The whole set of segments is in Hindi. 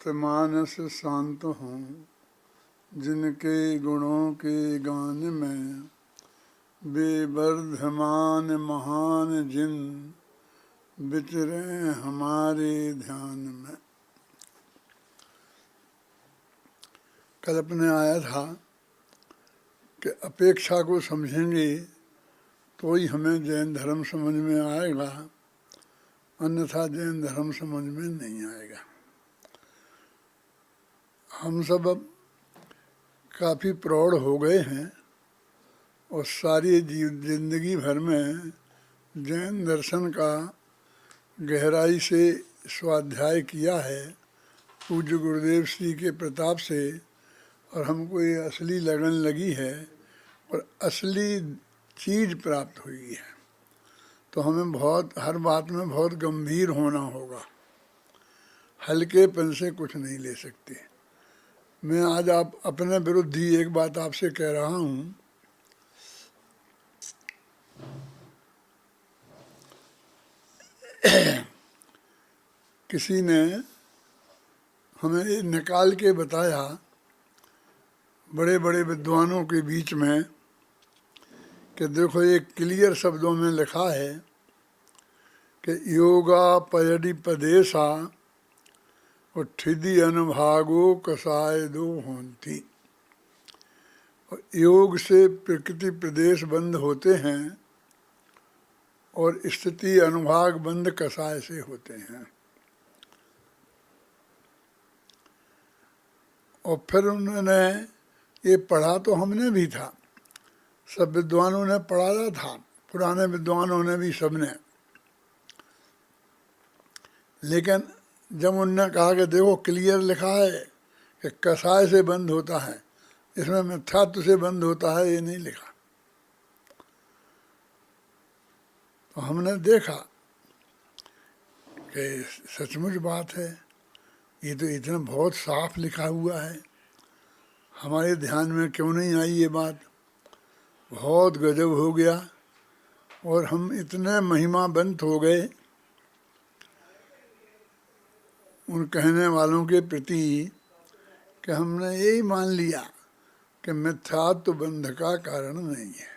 मानस शांत हों, जिनके गुणों के गान में बेवर्धमान महान जिन विचरे हमारे ध्यान में। कल अपने आया था कि अपेक्षा को समझेंगे तो ही हमें जैन धर्म समझ में आएगा, अन्यथा जैन धर्म समझ में नहीं आएगा। हम सब अब काफ़ी प्रौढ़ हो गए हैं और सारी जिंदगी भर में जैन दर्शन का गहराई से स्वाध्याय किया है पूज्य गुरुदेव श्री के प्रताप से, और हमको ये असली लगन लगी है और असली चीज़ प्राप्त हुई है। तो हमें बहुत हर बात में बहुत गंभीर होना होगा, हल्केपन से कुछ नहीं ले सकते। मैं आज आप अपने विरुद्ध ही एक बात आपसे कह रहा हूँ। किसी ने हमें निकाल के बताया बड़े बड़े विद्वानों के बीच में कि देखो ये क्लियर शब्दों में लिखा है कि योगा पयडि पदेशा ठिदी अनुभागो कसाय दो होती। और योग से प्रकृति प्रदेश बंद होते हैं और स्थिति अनुभाग बंद कसाय से होते हैं। और फिर उन्होंने ये पढ़ा तो हमने भी था, सब विद्वानों ने पढ़ाया था, पुराने विद्वानों ने भी, सबने। लेकिन जब उनने कहा कि देखो क्लियर लिखा है कि कसाय से बंद होता है, इसमें मिथ्यात्व से बंद होता है, ये नहीं लिखा। तो हमने देखा कि सचमुच बात है, ये तो इतना बहुत साफ लिखा हुआ है, हमारे ध्यान में क्यों नहीं आई ये बात। बहुत गजब हो गया और हम इतने महिमावंत हो गए उन कहने वालों के प्रति कि हमने यही मान लिया कि मिथ्यात्व बंध का कारण नहीं है।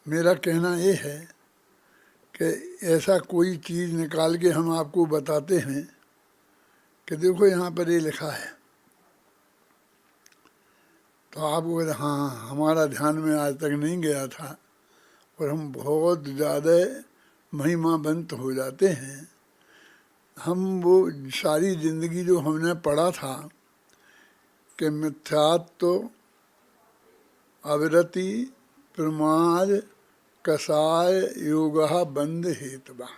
मेरा कहना ये है कि ऐसा कोई चीज़ निकाल के हम आपको बताते हैं कि देखो यहाँ पर ये लिखा है, तो आप बोले हाँ हमारा ध्यान में आज तक नहीं गया था, और हम बहुत ज़्यादा महिमावंत हो जाते हैं। हम वो सारी जिंदगी जो हमने पढ़ा था कि मिथ्यात्व अविरति प्रमाद कसाय योगः बंध हेतुवा,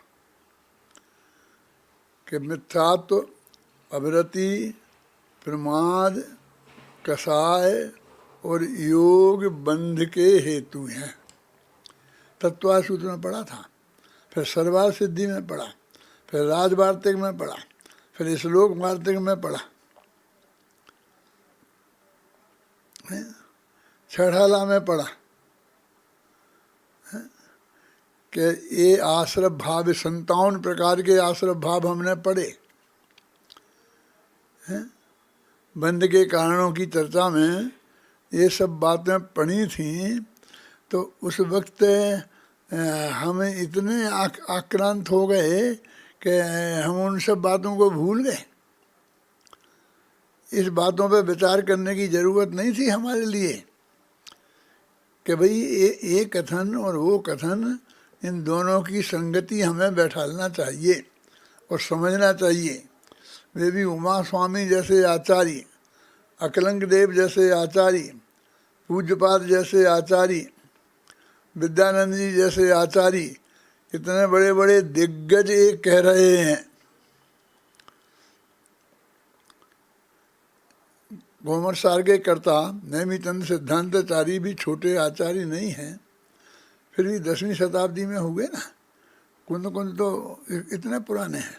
कि मिथ्यात्व अविरति प्रमाद कसाय और योग बंध के हेतु हैं। तत्वा सूत्र में पढ़ा था, फिर सर्वार सिद्धि में पढ़ा, फिर राजवार्तिक में पढ़ा, फिर श्लोक वार्तिक में पढ़ा, छठाला में पढ़ा कि ये आश्रव भाव 57 प्रकार के आश्रव भाव हमने पढ़े। बंध के कारणों की चर्चा में ये सब बातें पढ़ी थी, तो उस वक्त हम इतने आक्रांत हो गए कि हम उन सब बातों को भूल गए। इस बातों पे विचार करने की ज़रूरत नहीं थी हमारे लिए कि भाई ये कथन और वो कथन, इन दोनों की संगति हमें बैठालना चाहिए और समझना चाहिए। वे भी उमा स्वामी जैसे आचार्य, अकलंक देव जैसे आचार्य, पूज्यपाद जैसे आचार्य, विद्यानंद जी जैसे आचार्य, इतने बड़े बड़े दिग्गज एक कह रहे हैं। गोमर सार के कर्ता नैमितंद सिद्धांताचार्य भी छोटे आचार्य नहीं हैं, फिर भी 10वीं शताब्दी में हुए ना। कुंद कुंद तो इतने पुराने हैं,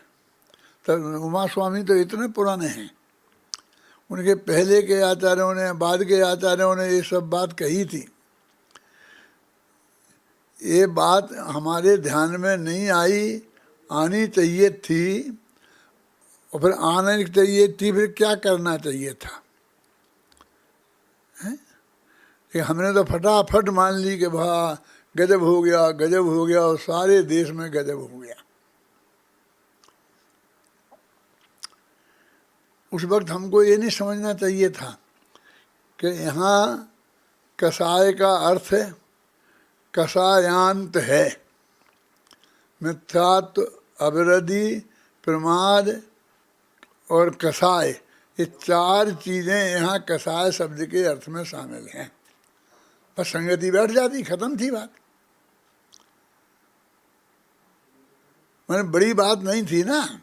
तब उमा स्वामी तो इतने पुराने हैं। उनके पहले के आचार्यों ने, बाद के आचार्यों ने ये सब बात कही थी। ये बात हमारे ध्यान में नहीं आई आनी चाहिए थी, और फिर आने चाहिए थी, फिर क्या करना चाहिए था? कि हमने तो फटाफट मान ली कि भा गजब हो गया, गजब हो गया, और सारे देश में गजब हो गया। उस वक्त हमको ये नहीं समझना चाहिए था कि यहाँ कसाय का अर्थ है कसायांत है। मिथ्यात्व, अविरधि, प्रमाद और कसाय, ये चार चीज़ें यहाँ कसाय शब्द के अर्थ में शामिल हैं। बस संगति बैठ जाती, खत्म थी बात। मैंने बड़ी बात नहीं थी ना।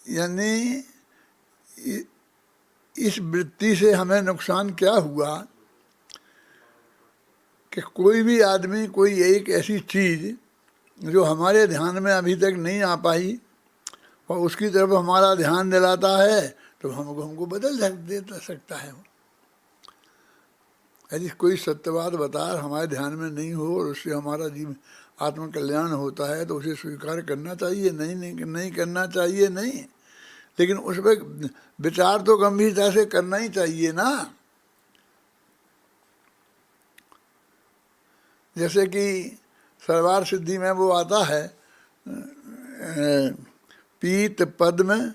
यानी इस वृत्ति से हमें नुकसान क्या हुआ कि कोई भी आदमी कोई एक ऐसी चीज़ जो हमारे ध्यान में अभी तक नहीं आ पाई और उसकी तरफ हमारा ध्यान दिलाता है तो हमको बदल दे सकता है। यदि कोई सत्यवाद बता हमारे ध्यान में नहीं हो और उससे हमारा जीवन आत्मकल्याण होता है तो उसे स्वीकार करना चाहिए, नहीं करना चाहिए नहीं, लेकिन उस पर विचार तो गंभीरता से करना ही चाहिए ना। जैसे कि सर्वार सिद्धि में वो आता है पीत पद्म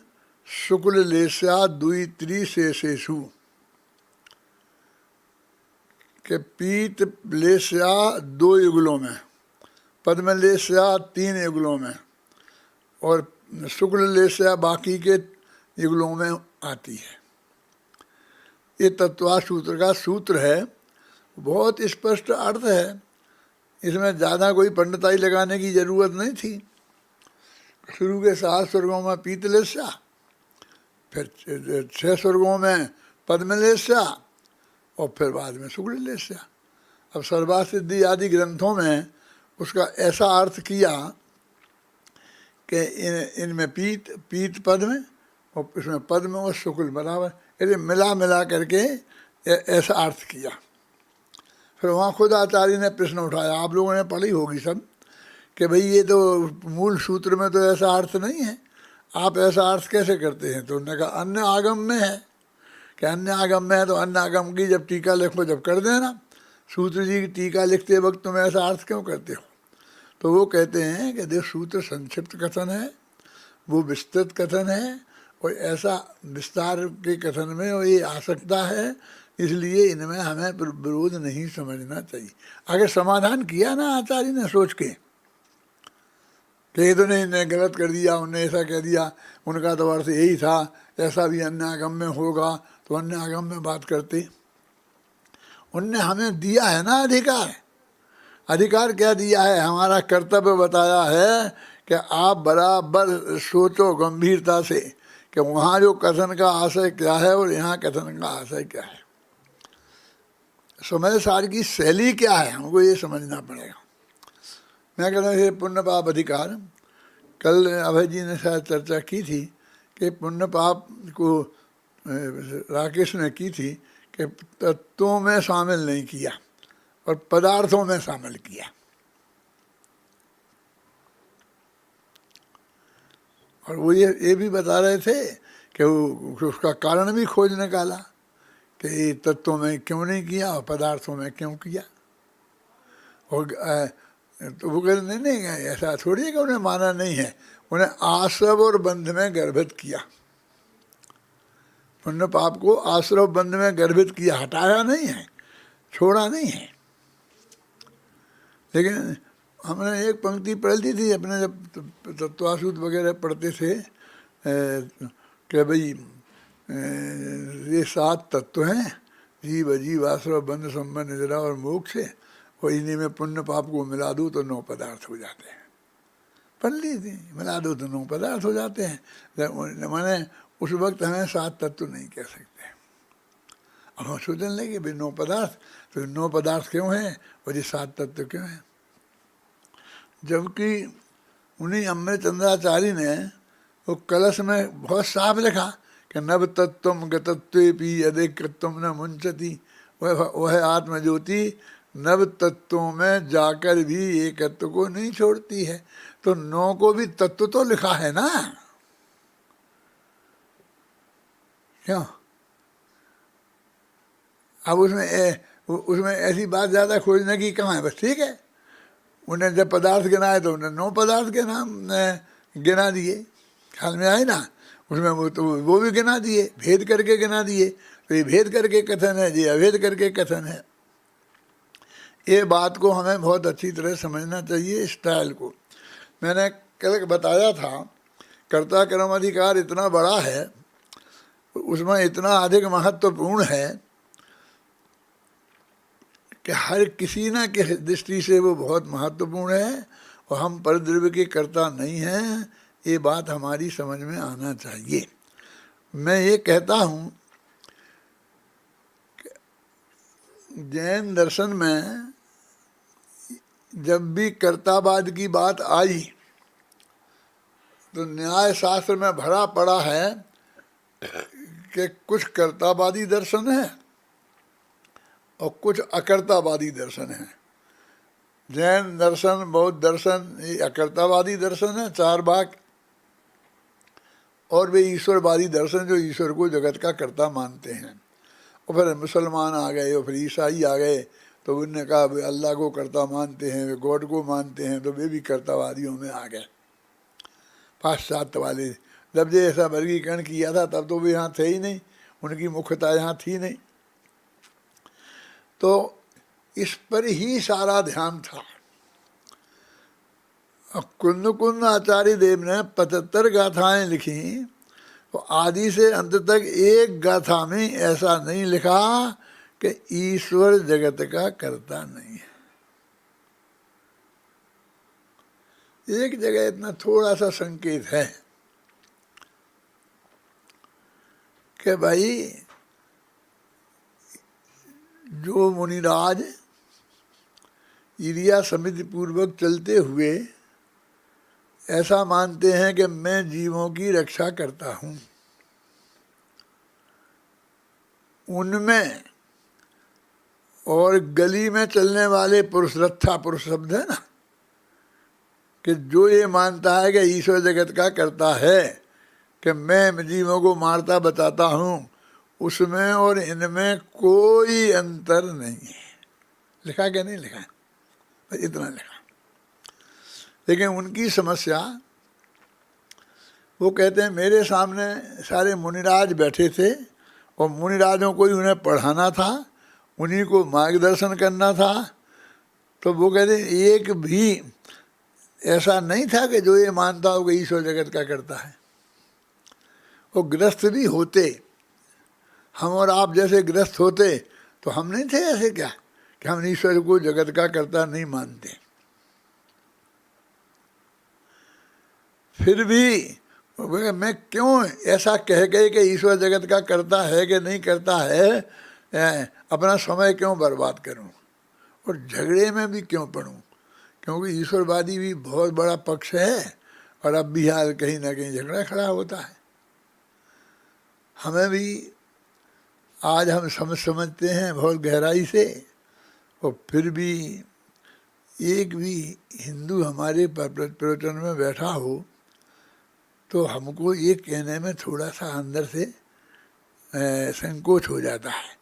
शुक्ल लेस्या दुई त्री शेषेषु, के पीत लेस्या 2 युगलों में, पद्म लेस्या 3 युगलों में और शुक्ल लेस्या बाकी के युगलों में आती है। ये तत्वा सूत्र का सूत्र है, बहुत स्पष्ट अर्थ है, इसमें ज़्यादा कोई पंडिताई लगाने की ज़रूरत नहीं थी। शुरू के 7 स्वर्गों में पीतलेस्या, फिर 6 स्वर्गों में पद्मलेस्या और फिर बाद में शुक्ललेस्या। अब सर्वासिद्धि आदि ग्रंथों में उसका ऐसा अर्थ किया कि इनमें पीत पद्म और इसमें पद्म और शुक्ल बराबर, ऐसे मिला करके ऐसा अर्थ किया। फिर वहाँ खुद आचार्य ने प्रश्न उठाया, आप लोगों ने पढ़ी होगी सब, कि भाई ये तो मूल सूत्र में तो ऐसा अर्थ नहीं है, आप ऐसा अर्थ कैसे करते हैं? तो उन्होंने कहा अन्य आगम में है। कि अन्य आगम में है तो अन्य आगम की जब टीका लिखो जब कर देना, सूत्र जी की टीका लिखते वक्त तुम ऐसा अर्थ क्यों करते हो? तो वो कहते हैं कि देख सूत्र संक्षिप्त कथन है, वो विस्तृत कथन है और ऐसा विस्तार के कथन में वो ये आ सकता है, इसलिए इनमें हमें विरोध नहीं समझना चाहिए। अगर समाधान किया ना आचार्य ने सोच के कि ये तो नहीं गलत कर दिया, उनने ऐसा कह दिया, उनका तो अर्थ यही था, ऐसा भी अन्य आगम में होगा, तो अन्य आगम में बात करते। उनने हमें दिया है ना अधिकार। अधिकार क्या दिया है? हमारा कर्तव्य बताया है कि आप बराबर सोचो गंभीरता से कि वहाँ जो कथन का आशय क्या है और यहाँ कथन का आशय क्या है, समय सार की शैली क्या है, हमको ये समझना पड़ेगा। मैं कहता हूँ ये पुण्य पाप अधिकार, कल अभय जी ने शायद चर्चा की थी कि पुण्य पाप को राकेश ने की थी कि तत्वों में शामिल नहीं किया और पदार्थों में शामिल किया। और वो ये भी बता रहे थे कि वो उसका कारण भी खोज निकाला कि तत्वों में क्यों नहीं किया और पदार्थों में क्यों किया। और तो वो कहते नहीं ऐसा थोड़ी है कि उन्हें माना नहीं है, उन्हें आश्रव और बंध में गर्भित किया। पुण्य पाप को आश्रव बंध में गर्भित किया, हटाया नहीं है, छोड़ा नहीं है। लेकिन हमने एक पंक्ति पढ़ ली थी अपने जब तत्वासूत वगैरह पढ़ते थे कि भाई ये 7 तत्व हैं, जीव अजीव आश्रव बंध संबंध निद्रा और मोक्ष है, और इन्हीं में पुण्य पाप को मिला दो तो 9 पदार्थ हो जाते हैं। पढ़ ली थी, मिला दो तो 9 पदार्थ हो जाते हैं। मैंने उस वक्त हमें 7 तत्व नहीं कह सकते। अब हम सोचने लगे भाई 9 पदार्थ, तो 9 पदार्थ क्यों हैं और ये 7 तत्व क्यों हैं? जबकि उन्हीं अमृत चंद्राचार्य ने वो कलश में बहुत साफ लिखा कि नव तत्व गतत्वे पी यदे कृत्व न मुंचती वह आत्मज्योति नव तत्वों में जाकर भी एकत्व को नहीं छोड़ती है। तो 9 को भी तत्व तो लिखा है ना, क्यों? अब उसमें ऐसी बात ज़्यादा खोजने की कहाँ है? बस ठीक है, उन्हें जब पदार्थ गिनाए तो उन्हें 9 पदार्थ के नाम गिना दिए, ख्याल में आए ना? उसमें वो भी गिना दिए, भेद करके गिना दिए। तो ये भेद करके कथन है, ये अभेद करके कथन है। ये बात को हमें बहुत अच्छी तरह समझना चाहिए, स्टाइल को। मैंने कल बताया था, कर्ता कर्म अधिकार इतना बड़ा है, उसमें इतना अधिक महत्वपूर्ण है कि हर किसी न किसी दृष्टि से वो बहुत महत्वपूर्ण है, और हम परद्रव्य के कर्ता नहीं हैं, ये बात हमारी समझ में आना चाहिए। मैं ये कहता हूँ, जैन दर्शन में जब भी कर्तावाद की बात आई तो न्याय शास्त्र में भरा पड़ा है कि कुछ कर्तावादी दर्शन है और कुछ अकर्तावादी दर्शन है। जैन दर्शन, बौद्ध दर्शन, ये अकर्तावादी दर्शन है, 4 भाग, और वे ईश्वरवादी दर्शन जो ईश्वर को जगत का कर्ता मानते हैं। और फिर मुसलमान आ गए और फिर ईसाई आ गए, तो उनने कहा वे अल्लाह को कर्ता मानते हैं, वे गॉड को मानते हैं, तो वे भी कर्तावादियों में आ गए, पाश्चात्य वाले। जब जो ऐसा वर्गीकरण किया था तब तो वे यहाँ थे ही नहीं, उनकी मुख्यता यहाँ थी नहीं। तो इस पर ही सारा ध्यान था। कुंद कुंद आचार्य देव ने 75 गाथाएं लिखी, तो आदि से अंत तक एक गाथा में ऐसा नहीं लिखा कि ईश्वर जगत का कर्ता नहीं है। एक जगह इतना थोड़ा सा संकेत है कि भाई जो मुनिराज ईर्ष्या समिति पूर्वक चलते हुए ऐसा मानते हैं कि मैं जीवों की रक्षा करता हूँ, उनमें और गली में चलने वाले पुरुष, रत्था पुरुष शब्द है ना, कि जो ये मानता है कि ईश्वर जगत का करता है, कि मैं जीवों को मारता बताता हूँ, उसमें और इनमें कोई अंतर नहीं है। लिखा क्या नहीं लिखा? बस इतना लिखा। लेकिन उनकी समस्या, वो कहते हैं मेरे सामने सारे मुनिराज बैठे थे और मुनिराजों को ही उन्हें पढ़ाना था, उन्हीं को मार्गदर्शन करना था। तो वो कहते हैं एक भी ऐसा नहीं था कि जो ये मानता हो कि ईश्वर जगत का करता है। वो गृहस्थ भी होते, हम और आप जैसे गृहस्थ होते तो हम नहीं थे ऐसे क्या कि हम ईश्वर को जगत का कर्ता नहीं मानते। फिर भी मैं क्यों ऐसा कह गए कि ईश्वर जगत का करता है कि नहीं करता है, अपना समय क्यों बर्बाद करूं और झगड़े में भी क्यों पड़ूं? क्योंकि ईश्वरवादी भी बहुत बड़ा पक्ष है और अब भी हाल कहीं ना कहीं झगड़ा खड़ा होता है। हमें भी आज हम समझते हैं बहुत गहराई से, और फिर भी एक भी हिंदू हमारे प्रवचन में बैठा हो तो हमको ये कहने में थोड़ा सा अंदर से संकोच हो जाता है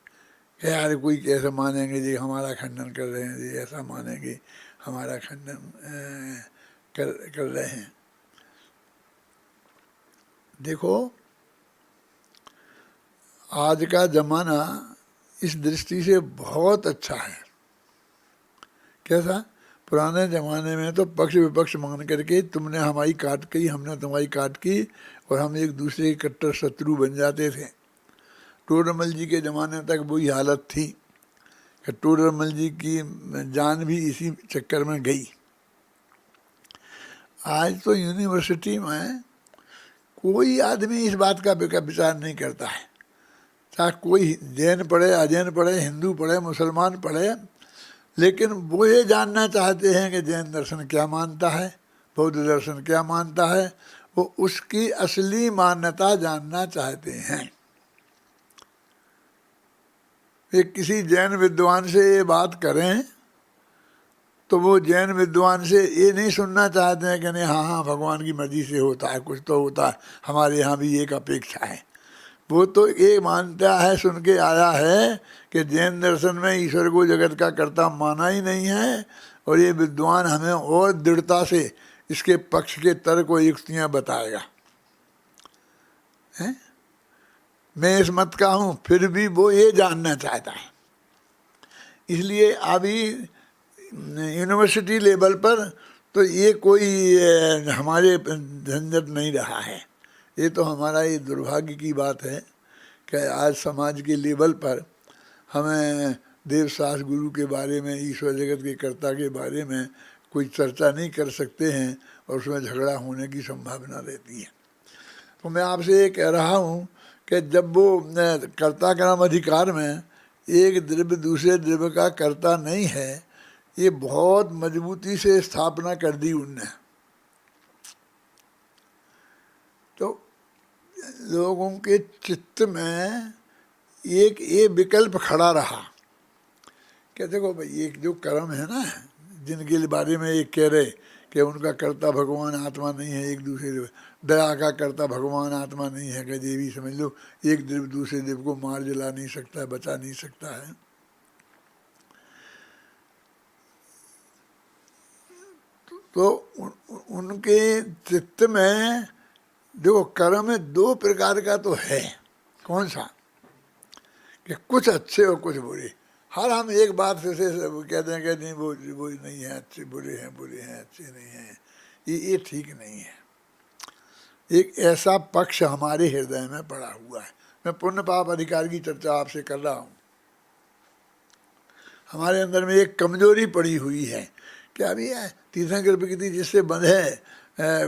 कि यार कोई कैसे मानेंगे जी हमारा खंडन कर रहे हैं, जी ऐसा मानेंगे हमारा खंडन कर रहे हैं। देखो आज का ज़माना इस दृष्टि से बहुत अच्छा है। कैसा? पुराने ज़माने में तो पक्ष विपक्ष मान करके तुमने हमारी काट की, हमने तुम्हारी काट की, और हम एक दूसरे के कट्टर शत्रु बन जाते थे। टोडरमल जी के ज़माने तक वही हालत थी कि टोडरमल जी की जान भी इसी चक्कर में गई। आज तो यूनिवर्सिटी में कोई आदमी इस बात का विचार नहीं करता है, चाहे कोई जैन पढ़े, अजैन पढ़े, हिंदू पढ़े, मुसलमान पढ़े, लेकिन वो ये जानना चाहते हैं कि जैन दर्शन क्या मानता है, बौद्ध दर्शन क्या मानता है। वो उसकी असली मान्यता जानना चाहते हैं। वे किसी जैन विद्वान से ये बात करें तो वो जैन विद्वान से ये नहीं सुनना चाहते हैं कि नहीं हाँ हाँ भगवान की मर्जी से होता है, कुछ तो होता है, हमारे यहाँ भी एक अपेक्षा है। वो तो ये मानता है, सुन के आया है कि जैन दर्शन में ईश्वर को जगत का कर्ता माना ही नहीं है, और ये विद्वान हमें और दृढ़ता से इसके पक्ष के तर्क और युक्तियाँ बताएगा। हैं? मैं इस मत का हूँ, फिर भी वो ये जानना चाहता है। इसलिए अभी यूनिवर्सिटी लेवल पर तो ये कोई हमारे झंझट नहीं रहा है। ये तो हमारा ये दुर्भाग्य की बात है कि आज समाज के लेवल पर हमें देवशास्त्र गुरु के बारे में, ईश्वर जगत के कर्ता के बारे में कोई चर्चा नहीं कर सकते हैं, और उसमें झगड़ा होने की संभावना रहती है। तो मैं आपसे ये कह रहा हूँ कि जब वो कर्ता कर्म अधिकार में एक द्रव्य दूसरे द्रव्य का कर्ता नहीं है, ये बहुत मजबूती से स्थापना कर दी उनने। तो लोगों के चित्त में एक ये विकल्प खड़ा रहा कि देखो भाई, एक जो कर्म है ना, जिनके बारे में एक कह रहे कि उनका कर्ता भगवान आत्मा नहीं है, एक दूसरे दया का कर्ता भगवान आत्मा नहीं है, कि ये भी समझ लो एक द्रव्य दूसरे द्रव्य को मार जला नहीं सकता है, बचा नहीं सकता है। तो उनके चित्त में देखो कर्म में दो प्रकार का तो है। कौन सा? कि कुछ अच्छे और कुछ बुरे। हर हम एक बात से कहते हैं कि नहीं वो नहीं है, अच्छे बुरे हैं, बुरे हैं अच्छे नहीं हैं, ये ठीक नहीं है। एक ऐसा पक्ष हमारे हृदय में पड़ा हुआ है। मैं पुण्य पाप अधिकार की चर्चा आपसे कर रहा हूँ। हमारे अंदर में एक कमजोरी पड़ी हुई है कि अभी तीर्थंकर प्रकृति जिससे बंध है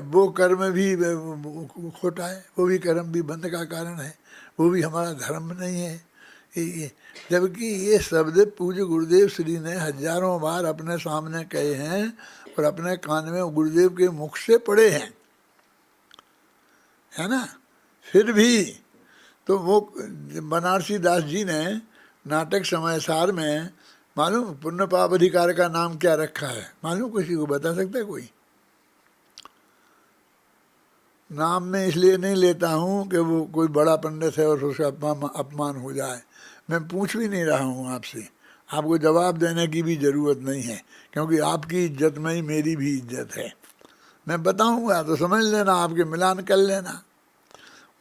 वो कर्म भी खोटा है, वो भी कर्म भी बंध का कारण है, वो भी हमारा धर्म नहीं है। जबकि ये शब्द पूज्य गुरुदेव श्री ने हजारों बार अपने सामने कहे हैं और अपने कान में गुरुदेव के मुख से पढ़े हैं, है ना। फिर भी तो वो बनारसी दास जी ने नाटक समयसार में मालूम पुण्य पाप अधिकार का नाम क्या रखा है? मालूम किसी को बता सकता है कोई? नाम में इसलिए नहीं लेता हूँ कि वो कोई बड़ा पंडित है और उसका अपमान हो जाए। मैं पूछ भी नहीं रहा हूँ आपसे, आपको जवाब देने की भी ज़रूरत नहीं है, क्योंकि आपकी इज्जत में ही मेरी भी इज्जत है। मैं बताऊँगा तो समझ लेना, आपके मिलान कर लेना।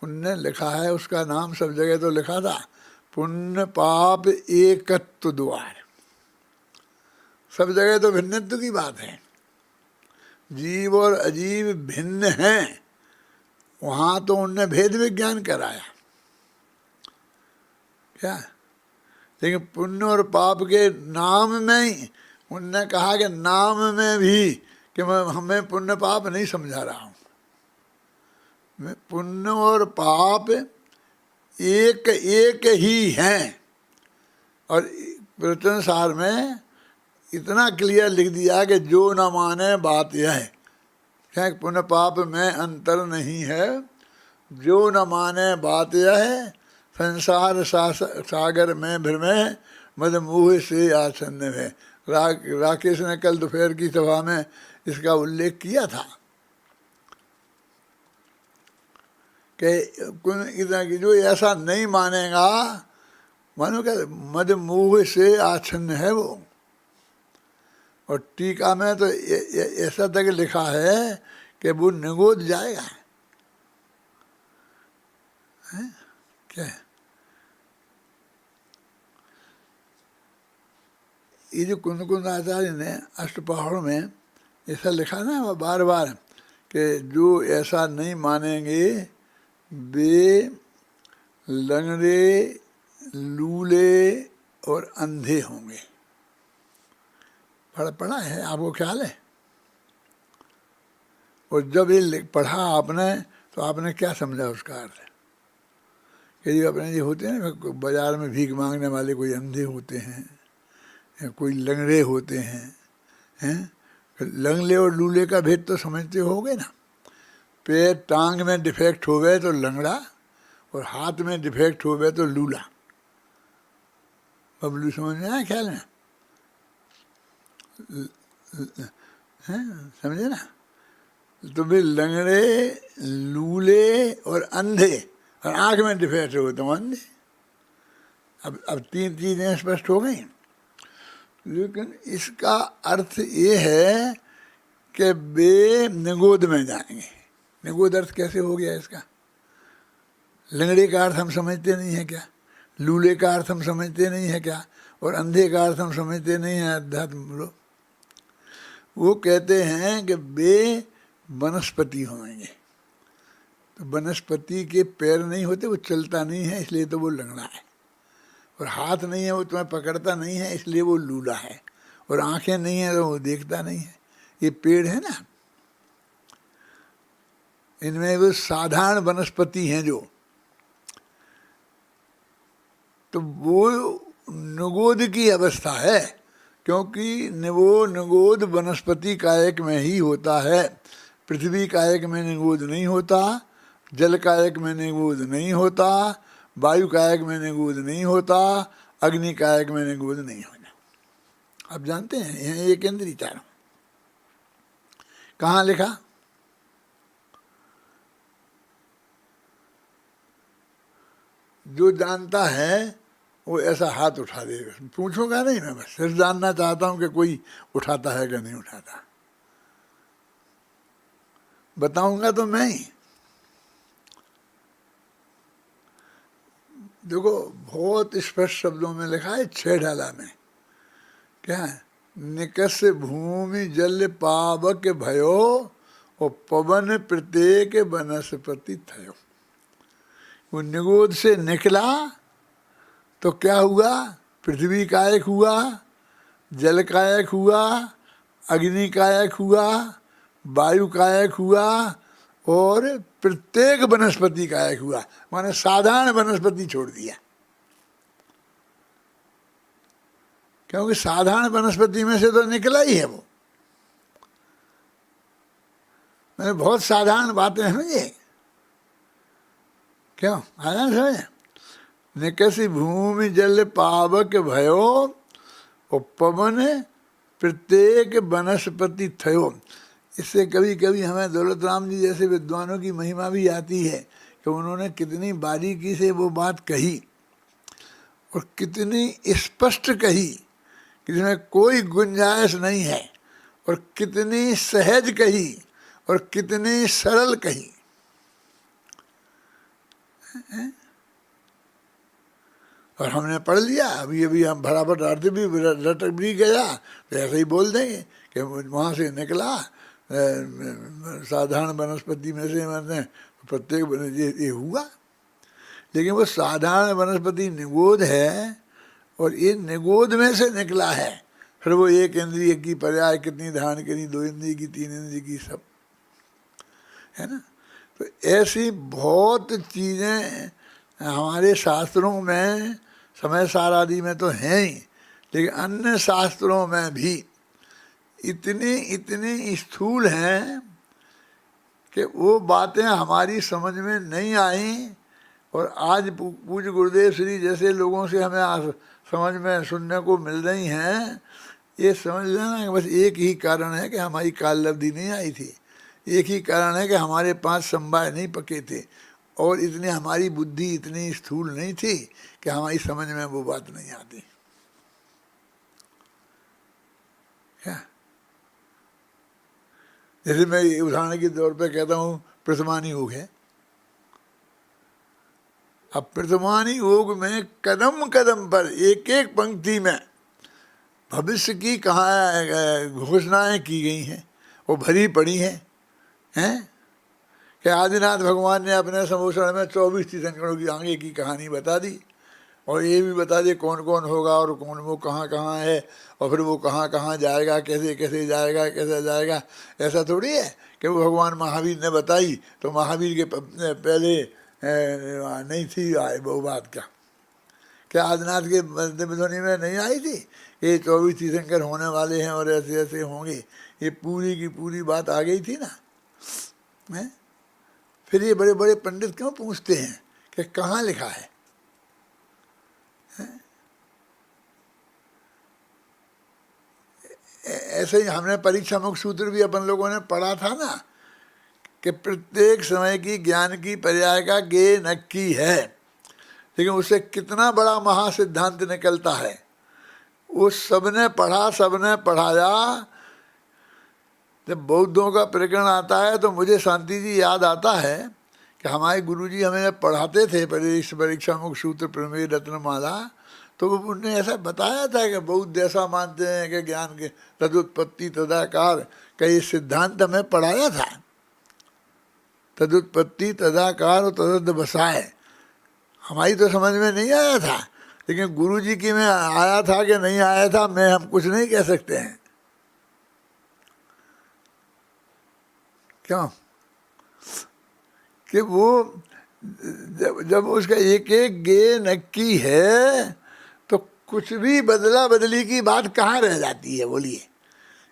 उनने लिखा है, उसका नाम सब जगह तो लिखा था, पुण्य पाप एकत्व द्वार। सब जगह तो भिन्नत्व की बात है, जीव और अजीव भिन्न हैं, वहाँ तो उनने भेद विज्ञान कराया क्या। लेकिन पुण्य और पाप के नाम में ही उनने कहा कि नाम में भी कि मैं हमें पुण्य पाप नहीं समझा रहा हूँ। पुण्य और पाप एक एक ही हैं, और प्रवचन सार में इतना क्लियर लिख दिया कि जो न माने बात यह है, क्या पुण्य पाप में अंतर नहीं है, जो न माने बात यह है, संसार सागर में भ्रमे मद मुँह से आच्छन्न है। राकेश ने कल दोपहर की सभा में इसका उल्लेख किया था कि इतना कि जो ऐसा नहीं मानेगा, मानो क्या मद मुँह से आच्छन्न है वो। और टीका में तो ऐसा तक लिखा है कि वो निगोद जाएगा। है? क्या है? ये जो कुंद आचार्य ने अष्टपहड़ में ऐसा लिखा ना बार बार कि जो ऐसा नहीं मानेंगे वे लंगड़े, लूले और अंधे होंगे। पढ़ा है, आपको ख्याल है? और जब ये पढ़ा आपने तो आपने क्या समझा उसका अर्थ? कि जो अपने ये होते हैं ना बाजार में भीख मांगने वाले, कोई अंधे होते हैं, कोई लंगड़े होते हैं। लंगड़े और लूले का भेद तो समझते होगे ना। पैर टांग में डिफेक्ट हो गए तो लंगड़ा, और हाथ में डिफेक्ट हो गए तो लूला। बबलू समझ में आया ख्याल में? हैं, समझे ना? तो भी लंगड़े, लूले और अंधे, और आंख में डिफेक्ट हो तो अंधे। अब तीन चीजें स्पष्ट हो गई। लेकिन इसका अर्थ ये है कि वे निगोद में जाएंगे। निगोद अर्थ कैसे हो गया इसका? लंगड़े का अर्थ हम समझते नहीं है क्या? लूले का अर्थ हम समझते नहीं है क्या? और अंधे का अर्थ हम समझते नहीं है अध्यात्म लोग। वो कहते हैं कि वे वनस्पति होंगे। तो वनस्पति के पैर नहीं होते, वो चलता नहीं है, इसलिए तो वो लंगड़ा है। और हाथ नहीं है, वो तुम्हें पकड़ता नहीं है, इसलिए वो लूला है। और आंखें नहीं है तो वो देखता नहीं है। ये पेड़ है ना, इनमें वो साधारण वनस्पति हैं जो, तो वो निगोद की अवस्था है। क्योंकि वो निगोद वनस्पति कायक में ही होता है। पृथ्वी कायक में निगोद नहीं होता, जल कायक में निगोद नहीं होता, वायु कायक में निगोद नहीं होता, अग्नि कायक में निगोद नहीं होता। आप जानते हैं यहाँ एक इंद्रिय चारों कहाँ लिखा? जो जानता है वो ऐसा हाथ उठा देगा। पूछूंगा नहीं मैं, बस सिर्फ जानना चाहता हूं कि कोई उठाता है कि नहीं उठाता। बताऊंगा तो मैं ही। देखो बहुत स्पष्ट शब्दों में लिखा है 6 डाला में। क्या है? निकस भूमि जल पावक भयो और पवन प्रत्येक वनस्पति थयो। वो निगोद से निकला तो क्या हुआ? पृथ्वी कायक हुआ, जल कायक हुआ, अग्नि कायक हुआ, वायु कायक हुआ और प्रत्येक वनस्पति कायक हुआ। माने साधारण वनस्पति छोड़ दिया। क्योंकि साधारण वनस्पति में से तो निकला ही है वो। मैंने बहुत साधारण बातें समझे क्यों? आया समझ? निकसी भूमि जल पावक भयो और पवन प्रत्येक वनस्पति थयो। इससे कभी कभी हमें दौलत राम जी जैसे विद्वानों की महिमा भी आती है कि उन्होंने कितनी बारीकी से वो बात कही और कितनी स्पष्ट कही कि जिसमें कोई गुंजाइश नहीं है, और कितनी सहज कही और कितनी सरल कही। और हमने पढ़ लिया, अभी अभी हम बराबर अर्थ भी रट भी गया तो ऐसे ही बोल देंगे कि वहाँ से निकला साधारण वनस्पति में से मैंने प्रत्येक ये हुआ। लेकिन वो साधारण वनस्पति निगोद है और ये निगोद में से निकला है। फिर वो एक इंद्रिय की पर्याय कितनी धारण करी, 2 इंद्रिय की, 3 इंद्रिय की, सब है ना। तो ऐसी बहुत चीज़ें हमारे शास्त्रों में, समय सार आदि में तो हैं ही, लेकिन अन्य शास्त्रों में भी इतनी इतनी स्थूल हैं कि वो बातें हमारी समझ में नहीं आई। और आज पूज्य गुरुदेव श्री जैसे लोगों से हमें समझ में सुनने को मिल रही हैं। ये समझ लेना कि बस एक ही कारण है कि हमारी काल लब्धि नहीं आई थी। एक ही कारण है कि हमारे 5 समवाय नहीं पके थे, और इतनी हमारी बुद्धि इतनी स्थूल नहीं थी कि हमारी समझ में वो बात नहीं आती। क्या? जैसे मैं उदाहरण के तौर पे कहता हूँ प्रथमानी योग है। अब प्रथमानी योग में कदम कदम पर एक एक पंक्ति में भविष्य की कहाँ घोषणाएं की गई हैं, वो भरी पड़ी हैं। कि आदिनाथ भगवान ने अपने संभूषण में 24 तीर्थंकरों की आगे की कहानी बता दी, और ये भी बता दी कौन कौन होगा और कौन वो कहाँ कहाँ है, और फिर वो कहाँ कहाँ जाएगा, कैसे कैसे जाएगा, कैसे जाएगा। ऐसा थोड़ी है कि वो भगवान महावीर ने बताई तो महावीर के पहले नहीं थी वो बात। क्या आदिनाथ के दिव्यध्वनि में नहीं आई थी ये 24 तीर्थंकर होने वाले हैं और ऐसे ऐसे होंगे? ये पूरी की पूरी बात आ गई थी ना। फिर ये बड़े बड़े पंडित क्यों पूछते हैं कि कहाँ लिखा है? ऐसे ही हमने परीक्षा मुख सूत्र भी अपन लोगों ने पढ़ा था ना कि प्रत्येक समय की ज्ञान की पर्याय का गे नक्की है, लेकिन उससे कितना बड़ा महासिद्धांत निकलता है। उस सबने पढ़ा, सबने पढ़ाया। जब बौद्धों का प्रकरण आता है तो मुझे शांति जी याद आता है कि हमारे गुरुजी हमें पढ़ाते थे परीक्षा मुख सूत्र प्रमेय रत्नमाला, तो उन्होंने ऐसा बताया था कि बौद्ध ऐसा मानते हैं कि ज्ञान के तदुत्पत्ति तदाकार का ये सिद्धांत हमें पढ़ाया था। तदुत्पत्ति तदाकार और तददवसाय हमारी तो समझ में नहीं आया था, लेकिन गुरुजी की में आया था कि नहीं आया था, मैं हम कुछ नहीं कह सकते हैं। क्यों कि वो जब उसका एक एक गे नक्की है तो कुछ भी बदला बदली की बात कहाँ रह जाती है। बोलिए,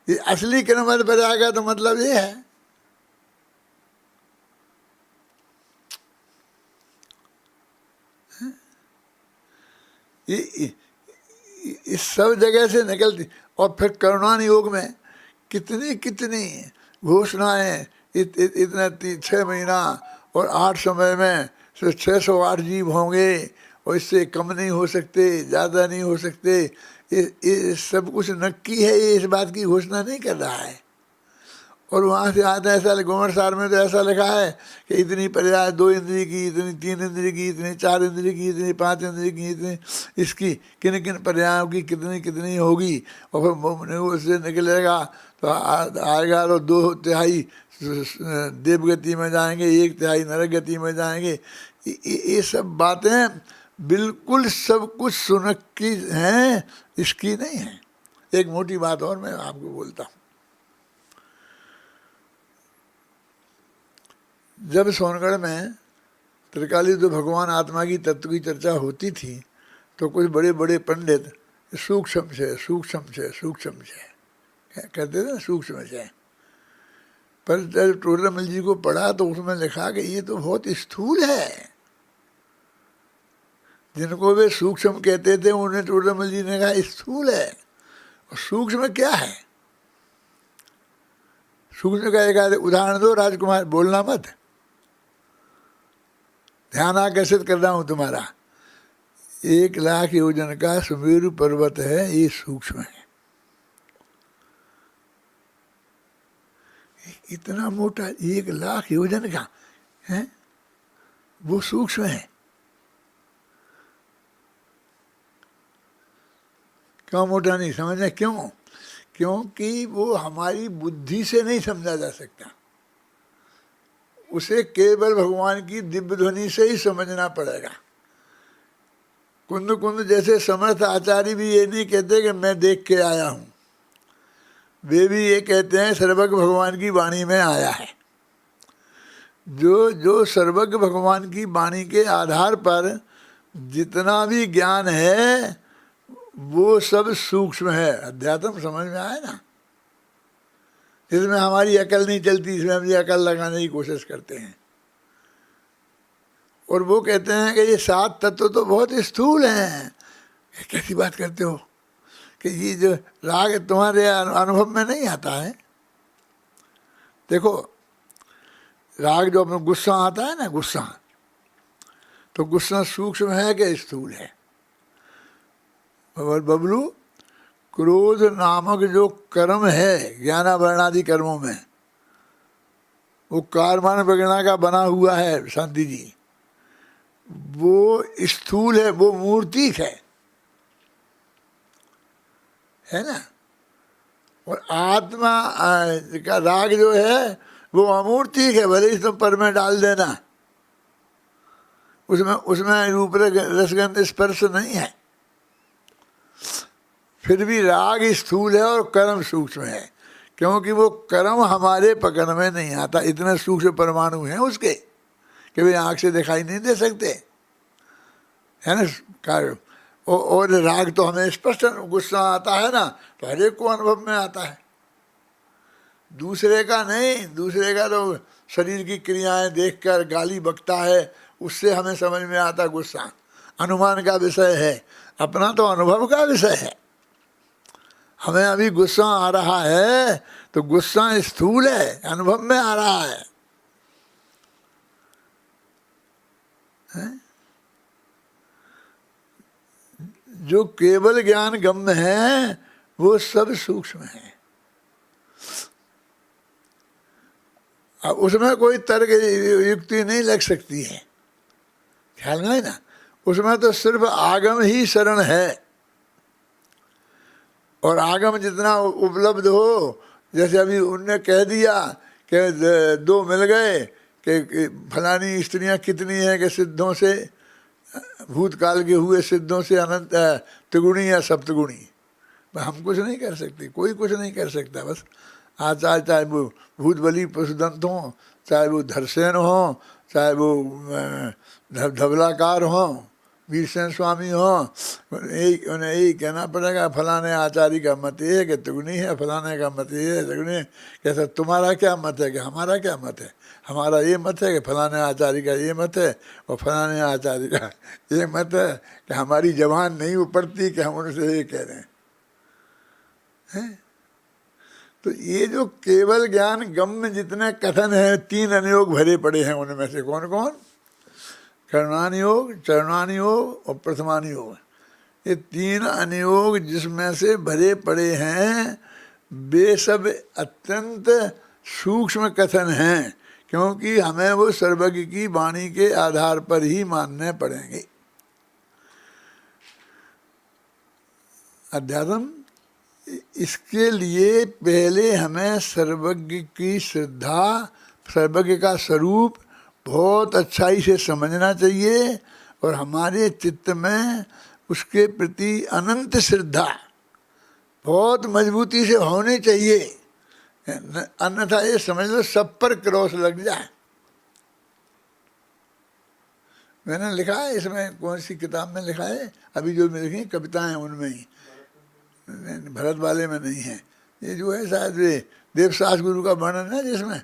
ये असली क्रमत बजाएगा तो मतलब ये है। ये इस सब जगह से निकलती। और फिर करुणान योग में कितनी कितनी घोषणाएं, इतना 6 महीना और 8 समय में 608 जीव होंगे और इससे कम नहीं हो सकते, ज़्यादा नहीं हो सकते। ये सब कुछ नक्की है, ये इस बात की घोषणा नहीं कर रहा है। और वहाँ से आता है ऐसा, गोमर सार में तो ऐसा लिखा है कि इतनी पर्याय 2 इंद्री की, इतनी 3 इंद्री की, इतनी 4 इंद्री की, इतनी 5 इंद्री की, इतनी इसकी किन किन पर्यायों की कितनी कितनी होगी। और फिर उससे निकलेगा तो आएगा तो 2/3 देवगति में जाएंगे, 1/3 नरक गति में जाएंगे। ये सब बातें बिल्कुल सब कुछ सुनक्की हैं, इसकी नहीं है। एक मोटी बात और मैं आपको बोलता हूँ। जब सोनगढ़ में त्रिकाली तो भगवान आत्मा की तत्व की चर्चा होती थी तो कुछ बड़े बड़े पंडित सूक्ष्म से सूक्ष्म से सूक्ष्म से कहते थे ना, सूक्ष्म से। पर जब टोडरमल जी को पढ़ा तो उसमें लिखा कि ये तो बहुत स्थूल है। जिनको वे सूक्ष्म कहते थे उन्हें टोडरमल जी ने कहा स्थूल है। और सूक्ष्म क्या है? सूक्ष्म का एक उदाहरण दो राजकुमार, बोलना मत, ध्यान आकर्षित कर रहा हूं तुम्हारा। 1 लाख योजन का सुमेरु पर्वत है, ये सूक्ष्म है। इतना मोटा 1 लाख योजन का है, वो सूक्ष्म है। क्यों मोटा नहीं समझना? क्यों? क्योंकि वो हमारी बुद्धि से नहीं समझा जा सकता। उसे केवल भगवान की दिव्य ध्वनि से ही समझना पड़ेगा। कुंद कुंद जैसे समर्थ आचार्य भी ये नहीं कहते कि मैं देख के आया हूं, वे भी ये कहते हैं सर्वज्ञ भगवान की वाणी में आया है। जो सर्वज्ञ भगवान की वाणी के आधार पर जितना भी ज्ञान है वो सब सूक्ष्म है। अध्यात्म समझ में आए ना? इसमें हमारी अकल नहीं चलती, इसमें हम ये अकल लगाने की कोशिश करते हैं। और वो कहते हैं कि ये 7 तत्व तो बहुत स्थूल हैं। कैसी बात करते हो कि ये जो राग तुम्हारे अनुभव में नहीं आता है? देखो, राग जो अपना गुस्सा आता है ना, गुस्सा, तो गुस्सा सूक्ष्म है कि स्थूल है? बबलू, क्रोध नामक जो कर्म है ज्ञानावरणादि कर्मों में, वो कारमान प्रगणा का बना हुआ है शांति जी, वो स्थूल है, वो मूर्तिक है ना? और आत्मा का राग जो है वो अमूर्तिक है। भले ही तुम पर में डाल देना, उसमें रूप रसगंध स्पर्श नहीं है, फिर भी राग स्थूल है और कर्म सूक्ष्म है। क्योंकि वो कर्म हमारे पकड़ में नहीं आता। इतने सूक्ष्म परमाणु हैं उसके कि वे आँख से दिखाई नहीं दे सकते, है ना? कार्य और राग तो हमें स्पष्ट, गुस्सा आता है ना तो हर एक को अनुभव में आता है, दूसरे का नहीं। दूसरे का तो शरीर की क्रियाएं देखकर गाली बकता है, उससे हमें समझ में आता गुस्सा, अनुमान का विषय है। अपना तो अनुभव का विषय है। हमें अभी गुस्सा आ रहा है तो गुस्सा स्थूल है, अनुभव में आ रहा है, हैं? जो केवल ज्ञान गम्य है वो सब सूक्ष्म है। अब उसमें कोई तर्क युक्ति नहीं लग सकती है, ख्याल में है ना। उसमें तो सिर्फ आगम ही शरण है, और आगम जितना उपलब्ध हो, जैसे अभी उनने कह दिया कि दो मिल गए कि फलानी स्त्रियां कितनी हैं कि सिद्धों से, भूतकाल के हुए सिद्धों से अनंत त्रिगुणी या सप्तगुणी। हम कुछ नहीं कर सकते, कोई कुछ नहीं कर सकता। बस आचार्य चाहे वो भूत बली पशुदंत हों, चाहे वो धरसेन हों, चाहे वो धवलाकार हों, वीरसेन स्वामी हों, उन्हें यही कहना पड़ेगा फलाने आचार्य का मत ये है कि त्रिगुणी है, फलाने का मत ये है त्रिगुणी है। कैसा तुम्हारा क्या मत है कि हमारा क्या मत है? हमारा ये मत है कि फलाने आचार्य का ये मत है और फलाने आचार्य का ये मत है, कि हमारी जबान नहीं उपड़ती कि हम उनसे ये कह रहे हैं। तो ये जो केवल ज्ञान गम्य जितने कथन हैं, 3 अनुयोग भरे पड़े हैं। उनमें से कौन कौन? कर्णानुयोग, चरणानुयोग और प्रथमानुयोग। ये 3 अनुयोग जिसमें से भरे पड़े हैं, वे सब अत्यंत सूक्ष्म कथन हैं, क्योंकि हमें वो सर्वज्ञ की वाणी के आधार पर ही मानने पड़ेंगे। अध्यात्म, इसके लिए पहले हमें सर्वज्ञ की श्रद्धा, सर्वज्ञ का स्वरूप बहुत अच्छाई से समझना चाहिए, और हमारे चित्त में उसके प्रति अनंत श्रद्धा बहुत मजबूती से होनी चाहिए। अन्यथा ये समझ लो सब पर क्रॉस लग जाए। मैंने लिखा है इसमें, कौन सी किताब में लिखा है, अभी जो मैं लिखी कविताएं उनमें ही, भरत वाले में नहीं है। ये जो है शायद वे देवसास गुरु का वर्णन है, जिसमें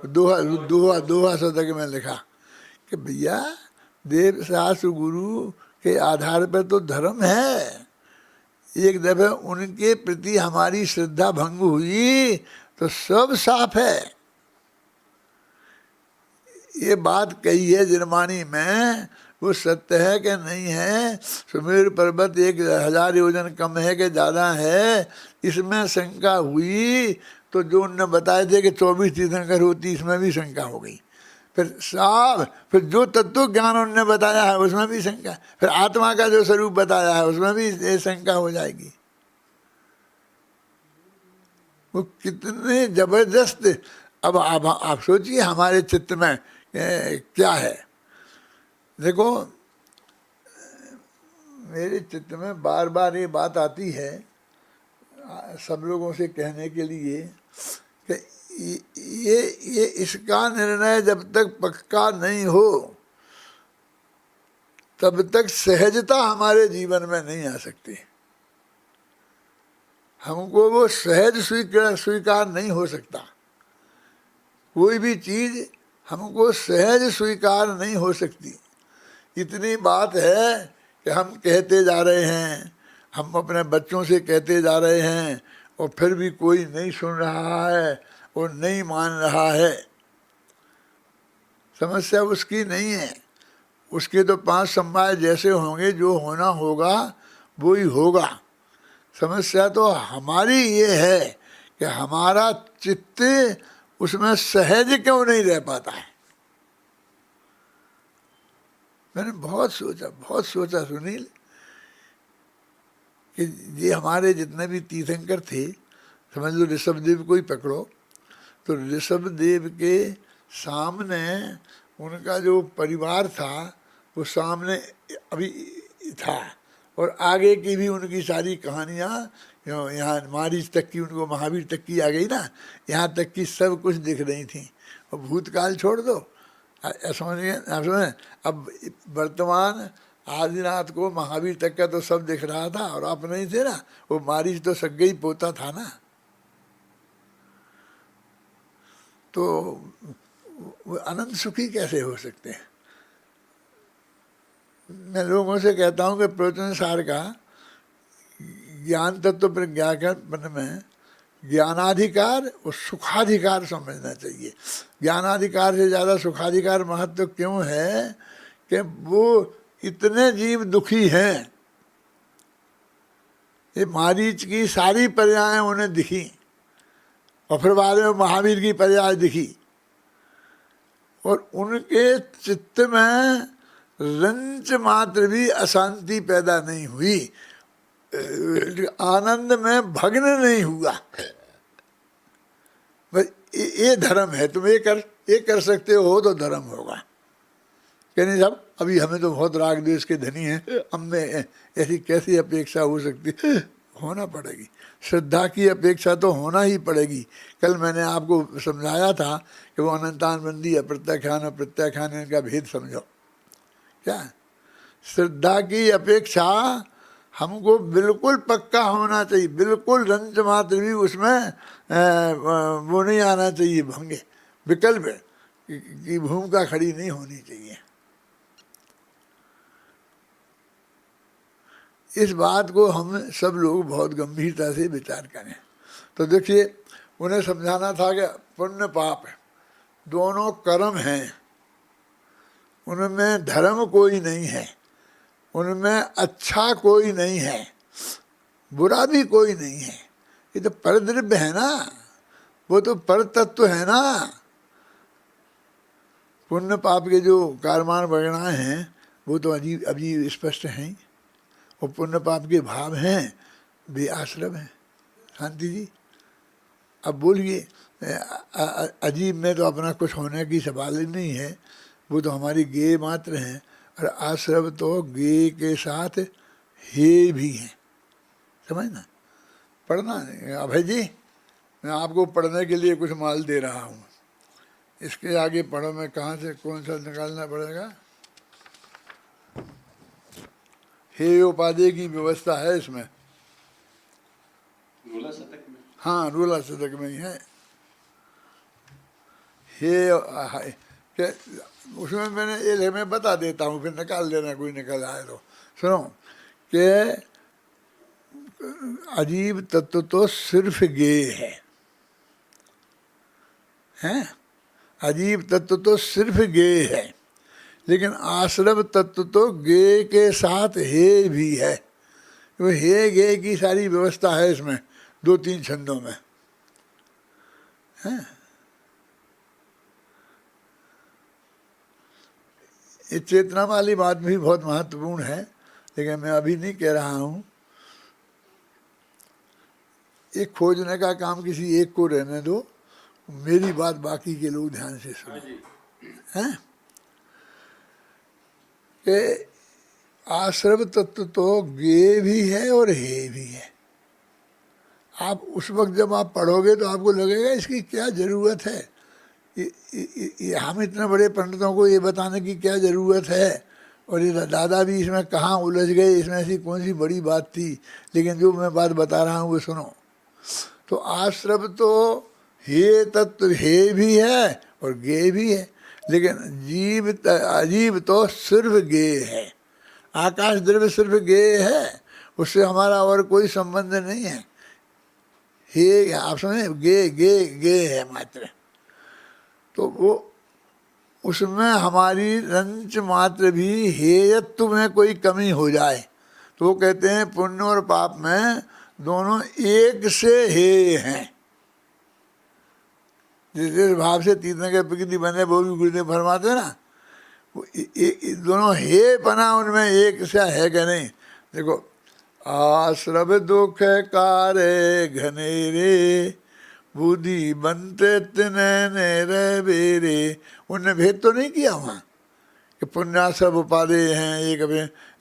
दोहा शतक में लिखा कि भैया देवसास गुरु के आधार पर तो धर्म है। एक दफे उनके प्रति हमारी श्रद्धा भंग हुई तो सब साफ है। ये बात कही है जिरमानी में, वो सत्य है कि नहीं है? सुमेर पर्वत 1000 योजन कम है कि ज़्यादा है, इसमें शंका हुई तो जो उनने बताए थे कि 24 तीर्थंकर होती, इसमें भी शंका हो गई। फिर साफ, फिर जो तत्व ज्ञान उन्होंने बताया है उसमें भी शंका, फिर आत्मा का जो स्वरूप बताया है उसमें भी ये शंका हो जाएगी। वो कितने जबरदस्त। अब आप सोचिए हमारे चित्त में क्या है। देखो मेरे चित्त में बार बार ये बात आती है सब लोगों से कहने के लिए कि ये इसका निर्णय जब तक पक्का नहीं हो तब तक सहजता हमारे जीवन में नहीं आ सकती। हमको वो सहज स्वीकार नहीं हो सकता। कोई भी चीज हमको सहज स्वीकार नहीं हो सकती। इतनी बात है कि हम कहते जा रहे हैं, हम अपने बच्चों से कहते जा रहे हैं, और फिर भी कोई नहीं सुन रहा है और नहीं मान रहा है। समस्या उसकी नहीं है, उसके तो 5 समवाय जैसे होंगे, जो होना होगा वो ही होगा। समस्या तो हमारी ये है कि हमारा चित्त उसमें सहज क्यों नहीं रह पाता है। मैंने बहुत सोचा सुनील, कि ये हमारे जितने भी तीर्थंकर थे, समझ लो ऋषभदेव को ही पकड़ो, तो ऋषभदेव के सामने उनका जो परिवार था वो सामने अभी था, और आगे की भी उनकी सारी कहानियाँ, यहाँ मारीच तक की, उनको महावीर तक की आ गई ना, यहाँ तक की सब कुछ दिख रही थी। और भूतकाल छोड़ दो, समझिए आप समझे। अब वर्तमान आदिनाथ को महावीर तक का तो सब दिख रहा था, और आप नहीं थे ना, वो मारीच तो सग गई पोता था ना। तो वो अनंत सुखी कैसे हो सकते हैं? मैं लोगों से कहता हूँ कि प्रवचन सार का ज्ञान तत्व प्रज्ञापन में ज्ञानाधिकार और सुखाधिकार समझना चाहिए। ज्ञानाधिकार से ज़्यादा सुखाधिकार महत्व क्यों है कि वो इतने जीव दुखी हैं, ये मारीच की सारी पर्यायें उन्हें दिखी और फिर बाद में महावीर की पर्याय दिखी और उनके चित्त में रंच मात्र भी अशांति पैदा नहीं हुई, आनंद में भग्न नहीं हुआ। बस ये धर्म है। तुम ये कर सकते हो तो धर्म होगा। कहने साहब अभी हमें तो बहुत राग द्वेष के धनी हैं, हमें ऐसी कैसी अपेक्षा हो सकती है? होना पड़ेगी। श्रद्धा की अपेक्षा तो होना ही पड़ेगी। कल मैंने आपको समझाया था कि वो अनंतानबंदी अप्रत्याख्यान और प्रत्याख्यान इनका भेद समझो। क्या श्रद्धा की अपेक्षा हमको बिल्कुल पक्का होना चाहिए, बिल्कुल रंच मात्र भी उसमें वो नहीं आना चाहिए, भंगे विकल्प की भूमिका खड़ी नहीं होनी चाहिए। इस बात को हम सब लोग बहुत गंभीरता से विचार करें। तो देखिए उन्हें समझाना था कि पुण्य पाप दोनों कर्म हैं, उनमें धर्म कोई नहीं है, उनमें अच्छा कोई नहीं है, बुरा भी कोई नहीं है। ये तो परद्रव्य है ना, वो तो पर तत्व है ना। पुण्य पाप के जो कारमान वर्णनाएं हैं वो तो अजीब अजीब स्पष्ट हैं और पुण्य पाप के भाव हैं वे आश्रम हैं। शांति जी अब बोलिए, अजीब में तो अपना कुछ होने की सवाल ही नहीं है, वो तो हमारी गे मात्र हैं और आश्रम तो गे के साथ हे भी हैं। समझना पढ़ना। अभय जी मैं आपको पढ़ने के लिए कुछ माल दे रहा हूँ, इसके आगे पढ़ो। मैं कहाँ से कौन सा निकालना पड़ेगा? हे उपाधि की व्यवस्था है इसमें, रूला शतक में। हाँ रूला शतक में ही है। हे के उसमें मैंने ये मैं बता देता हूँ, फिर निकाल देना कोई निकल आए तो। सुनो कि अजीब तत्व तो सिर्फ गे है, हैं? अजीब तत्व तो सिर्फ गे है, लेकिन आश्रम तत्व तो गे के साथ हे भी है। वो हे गे की सारी व्यवस्था है इसमें 2-3 छंदों में, हैं? ये चेतना वाली बात भी बहुत महत्वपूर्ण है, लेकिन मैं अभी नहीं कह रहा हूँ। एक खोजने का काम किसी एक को रहने दो, मेरी बात बाकी के लोग ध्यान से सुनो, हैं? कि आश्रम तत्व तो गे भी है और हे भी है। आप उस वक्त जब आप पढ़ोगे तो आपको लगेगा इसकी क्या ज़रूरत है, हम इतने बड़े पंडितों को ये बताने की क्या ज़रूरत है, और ये दादा भी इसमें कहाँ उलझ गए, इसमें ऐसी कौन सी बड़ी बात थी। लेकिन जो मैं बात बता रहा हूँ वो सुनो। तो आश्रम तो हे तत्व हे भी है और गे भी है, लेकिन अजीब तो सिर्फ गे है। आकाश द्रव्य सिर्फ गे है, उससे हमारा और कोई संबंध नहीं है। हे आप समझे, गे गे गे है मात्र। तो वो उसमें हमारी रंच मात्र भी हेयत्व में कोई कमी हो जाए तो वो कहते हैं पुण्य और पाप में दोनों एक से हे हैं। जिस भाव से तीर्थन के प्रकृति बने वो भी गुरुदेव फरमाते ना, वो दोनों हे पना उनमें एक सा है कि नहीं। देखो आश्रम दुख कारे घनेरे बुद्धि बनते तने रे बेरे। उनने भेद तो नहीं किया वहाँ कि पुण्याश्रम उपाधि हैं, एक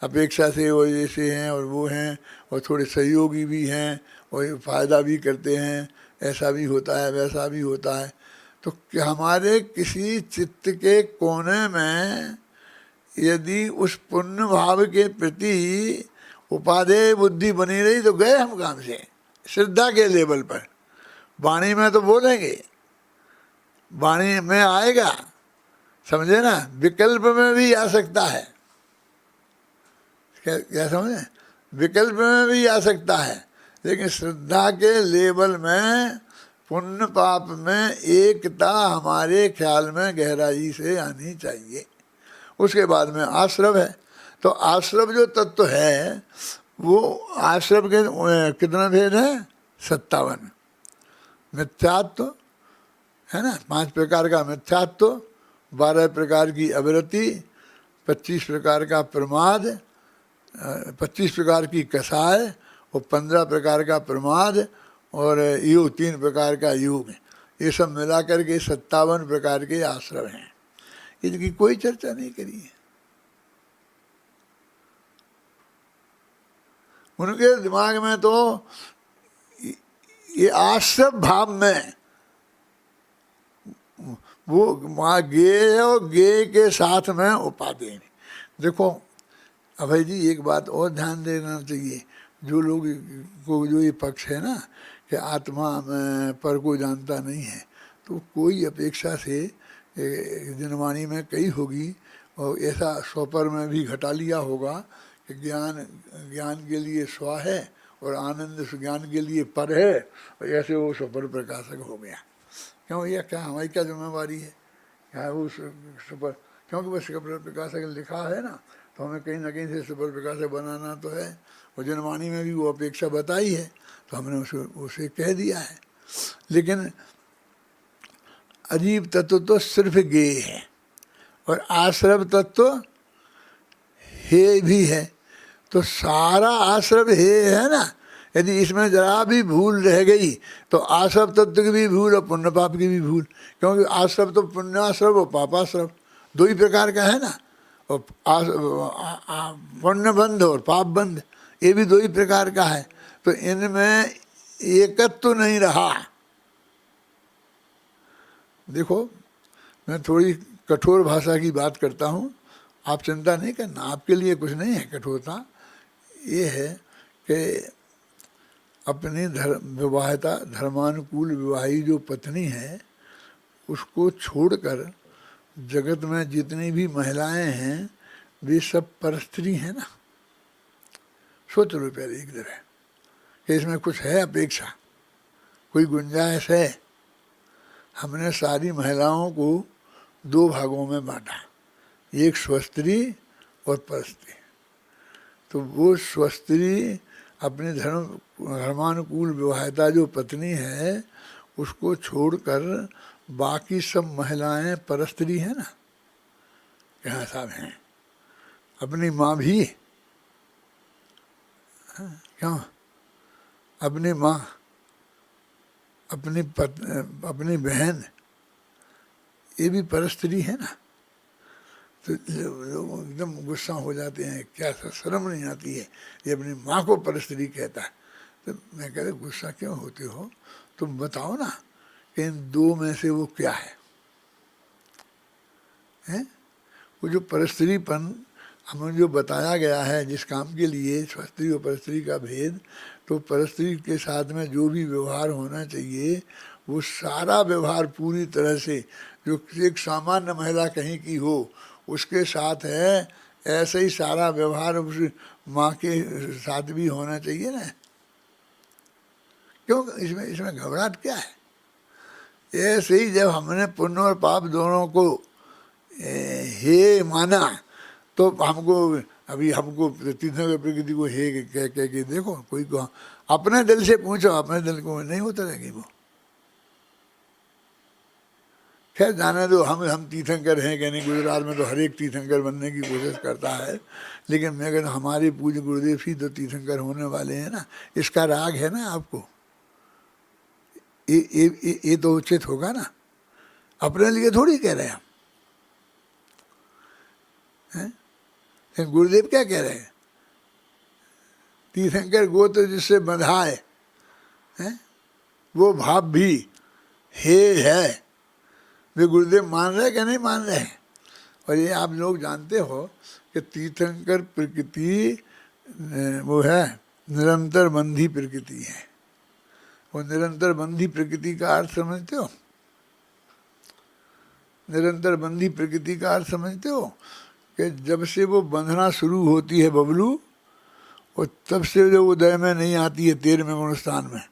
अपेक्षा से वो जैसे हैं और वो हैं और थोड़े सहयोगी भी हैं और फ़ायदा भी करते हैं, ऐसा भी होता है वैसा भी होता है। तो हमारे किसी चित्त के कोने में यदि उस पुण्य भाव के प्रति उपादेय बुद्धि बनी रही तो गए हम काम से। श्रद्धा के लेवल पर वाणी में तो बोलेंगे, वाणी में आएगा, समझे ना। विकल्प में भी आ सकता है, क्या समझे, विकल्प में भी आ सकता है। लेकिन श्रद्धा के लेवल में, पुण्य पाप में एकता हमारे ख्याल में गहराई से आनी चाहिए। उसके बाद में आश्रव है। तो आश्रव जो तत्व है वो आश्रव के कितना भेद है? 57। मिथ्यात्व है ना, 5 प्रकार का मिथ्यात्व, 12 प्रकार की अवृत्ति, 25 प्रकार का प्रमाद, 25 प्रकार की कसाय और 15 प्रकार का प्रमाद और योग 3 प्रकार का योग। ये सब मिलाकर के 57 प्रकार के आश्रव हैं। इनकी कोई चर्चा नहीं करी है। उनके दिमाग में तो ये आश्रव भाव में वो वहाँ गे और गे के साथ में उपाधि। देखो अभय जी, एक बात और ध्यान देना चाहिए। जो लोग को जो ये पक्ष है ना कि आत्मा में पर को जानता नहीं है, तो कोई अपेक्षा से जनवाणी में कही होगी और ऐसा स्वपर में भी घटा लिया होगा कि ज्ञान के लिए स्व है और आनंद ज्ञान के लिए पर है, और ऐसे वो स्वपर प्रकाशक हो गया। क्यों भैया, क्या हमारी क्या जिम्मेवारी है? क्या है वो सुपर? क्योंकि बस सुपर प्रकाशक लिखा है ना, तो हमें कहीं ना कहीं से सुपर प्रकाशक बनाना तो है। और जनवाणी में भी वो अपेक्षा बताई है, तो हमने उसे कह दिया है। लेकिन अजीब तत्व तो सिर्फ गे है और आश्रव तत्व हे भी है। तो सारा आश्रव हे है ना। यदि इसमें जरा भी भूल रह गई तो आश्रव तत्व की भी भूल और पुण्य पाप की भी भूल। क्योंकि आश्रव तो पुण्याश्रव और पापाश्रव दो ही प्रकार का है ना, और पुण्य बंध और पाप बंध ये भी दो ही प्रकार का है। तो इनमें एकत्व तो नहीं रहा। देखो मैं थोड़ी कठोर भाषा की बात करता हूँ, आप चिंता नहीं करना, आपके लिए कुछ नहीं है कठोरता। ये है कि अपनी विवाहिता धर्मानुकूल विवाही जो पत्नी है उसको छोड़कर जगत में जितनी भी महिलाएं हैं वे सब परस्त्री हैं ना। सोच लो पहले एक दफे कि इसमें कुछ है अपेक्षा, कोई गुंजाइश है। हमने सारी महिलाओं को 2 भागों में बांटा, एक स्वस्त्री और परस्त्री। तो वो स्वस्त्री अपने धर्मानुकूल विवाहिता जो पत्नी है उसको छोड़कर बाकी सब महिलाएं परस्त्री हैं ना। यहाँ साहब हैं, अपनी माँ भी, क्यों, अपनी माँ, अपनी बहन, ये भी परस्त्री है ना। तो लोग एकदम गुस्सा हो जाते हैं, क्या शर्म नहीं आती है, ये अपनी माँ को परस्त्री कहता है। तो मैं कहता गुस्सा क्यों होते हो, तुम बताओ ना कि इन 2 में से वो क्या है? वो जो परस्त्रीपन हमें जो बताया गया है जिस काम के लिए स्वस्त्री और परस्त्री का भेद, तो परस्त्री के साथ में जो भी व्यवहार होना चाहिए वो सारा व्यवहार पूरी तरह से जो एक सामान्य महिला कहीं की हो उसके साथ है, ऐसे ही सारा व्यवहार उस माँ के साथ भी होना चाहिए ना। क्यों इसमें घबराहट क्या है? ऐसे ही जब हमने पुण्य और पाप दोनों को हे माना तो हमको तीर्थों की प्रकृति को हे कह के देखो, कोई को अपने दिल से पूछो, अपने दिल को नहीं होता रहेगी वो। खैर जाने दो, हम तीर्थंकर हैं कि नहीं। गुजरात में तो हर एक तीर्थंकर बनने की कोशिश करता है, लेकिन मैं कहता हमारे पूज्य गुरुदेव ही तो तीर्थंकर होने वाले हैं ना। इसका राग है ना आपको, ये तो उचित होगा ना। अपने लिए थोड़ी कह रहे हैं हम। गुरुदेव क्या कह रहे हैं? तीर्थंकर गोत्र जिससे बंधाए हैं वो भाव भी हे है। वे गुरुदेव मान रहे कि नहीं मान रहे हैं? और ये आप लोग जानते हो कि तीर्थंकर प्रकृति वो है निरंतर बंधी प्रकृति है। वो निरंतर बंधी प्रकृति का अर्थ समझते हो? निरंतर बंधी प्रकृति का अर्थ समझते हो कि जब से वो बंधना शुरू होती है बबलू, और तब से जो उदय में नहीं आती है 13वें गुणस्थान में,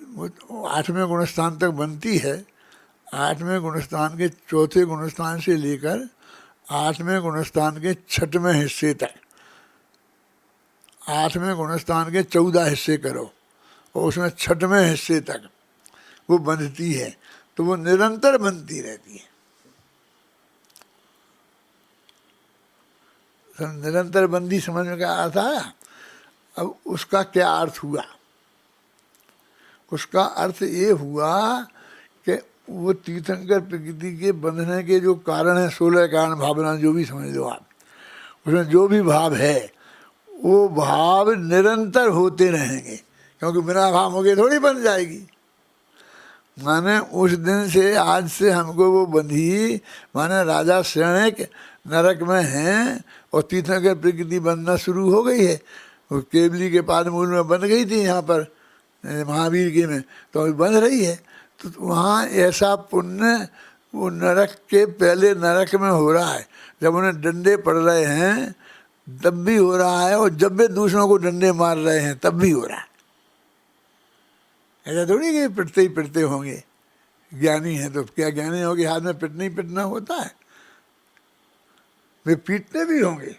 वो 8वें गुणस्थान तक बनती है। 8वें गुणस्थान के 4थे गुणस्थान से लेकर 8वें गुणस्थान के 6वें हिस्से तक, 8वें गुणस्थान के 14 हिस्से करो और उसमें 6वें हिस्से तक वो बंधती है, तो वो निरंतर बनती रहती है। निरंतर बंदी समझ में क्या अर्थ आया? अब उसका क्या अर्थ हुआ? उसका अर्थ ये हुआ कि वो तीर्थंकर प्रकृति के बंधने के जो कारण है, 16 कारण भावना जो भी समझ लो आप, उसमें जो भी भाव है वो भाव निरंतर होते रहेंगे, क्योंकि बिना भाव हो गए थोड़ी बन जाएगी। माने उस दिन से आज से हमको वो बंधी, माने राजा श्रेणिक नरक में हैं और तीर्थंकर प्रकृति बनना शुरू हो गई है। वो केवली के पादमूल में बन गई थी, यहाँ पर महावीर के में तो अभी बन रही है। तो वहाँ ऐसा पुण्य वो नरक के पहले नरक में हो रहा है, जब उन्हें डंडे पड़ रहे हैं तब भी हो रहा है, और जब वे दूसरों को डंडे मार रहे हैं तब भी हो रहा है। ऐसा थोड़ी कि पिटते ही पिटते होंगे, ज्ञानी है तो क्या ज्ञानी हो कि हाथ में पिटना ही पिटना होता है? वे पीटते भी होंगे,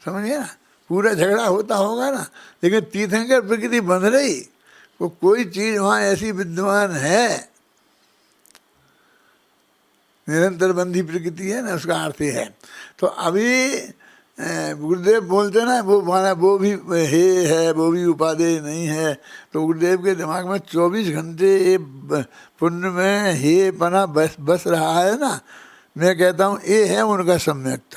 समझिए ना, पूरा झगड़ा होता होगा ना, लेकिन तीर्थंकर प्रकृति बंध रही, वो कोई चीज वहाँ ऐसी विद्यमान है, निरंतर बंधी प्रकृति है ना, उसका अर्थ है। तो अभी गुरुदेव बोलते ना, वो माना वो भी हे है, वो भी उपादेय नहीं है, तो गुरुदेव के दिमाग में 24 घंटे ये पुण्य में हे पना बस रहा है ना। मैं कहता हूँ ये है उनका सम्यक्त।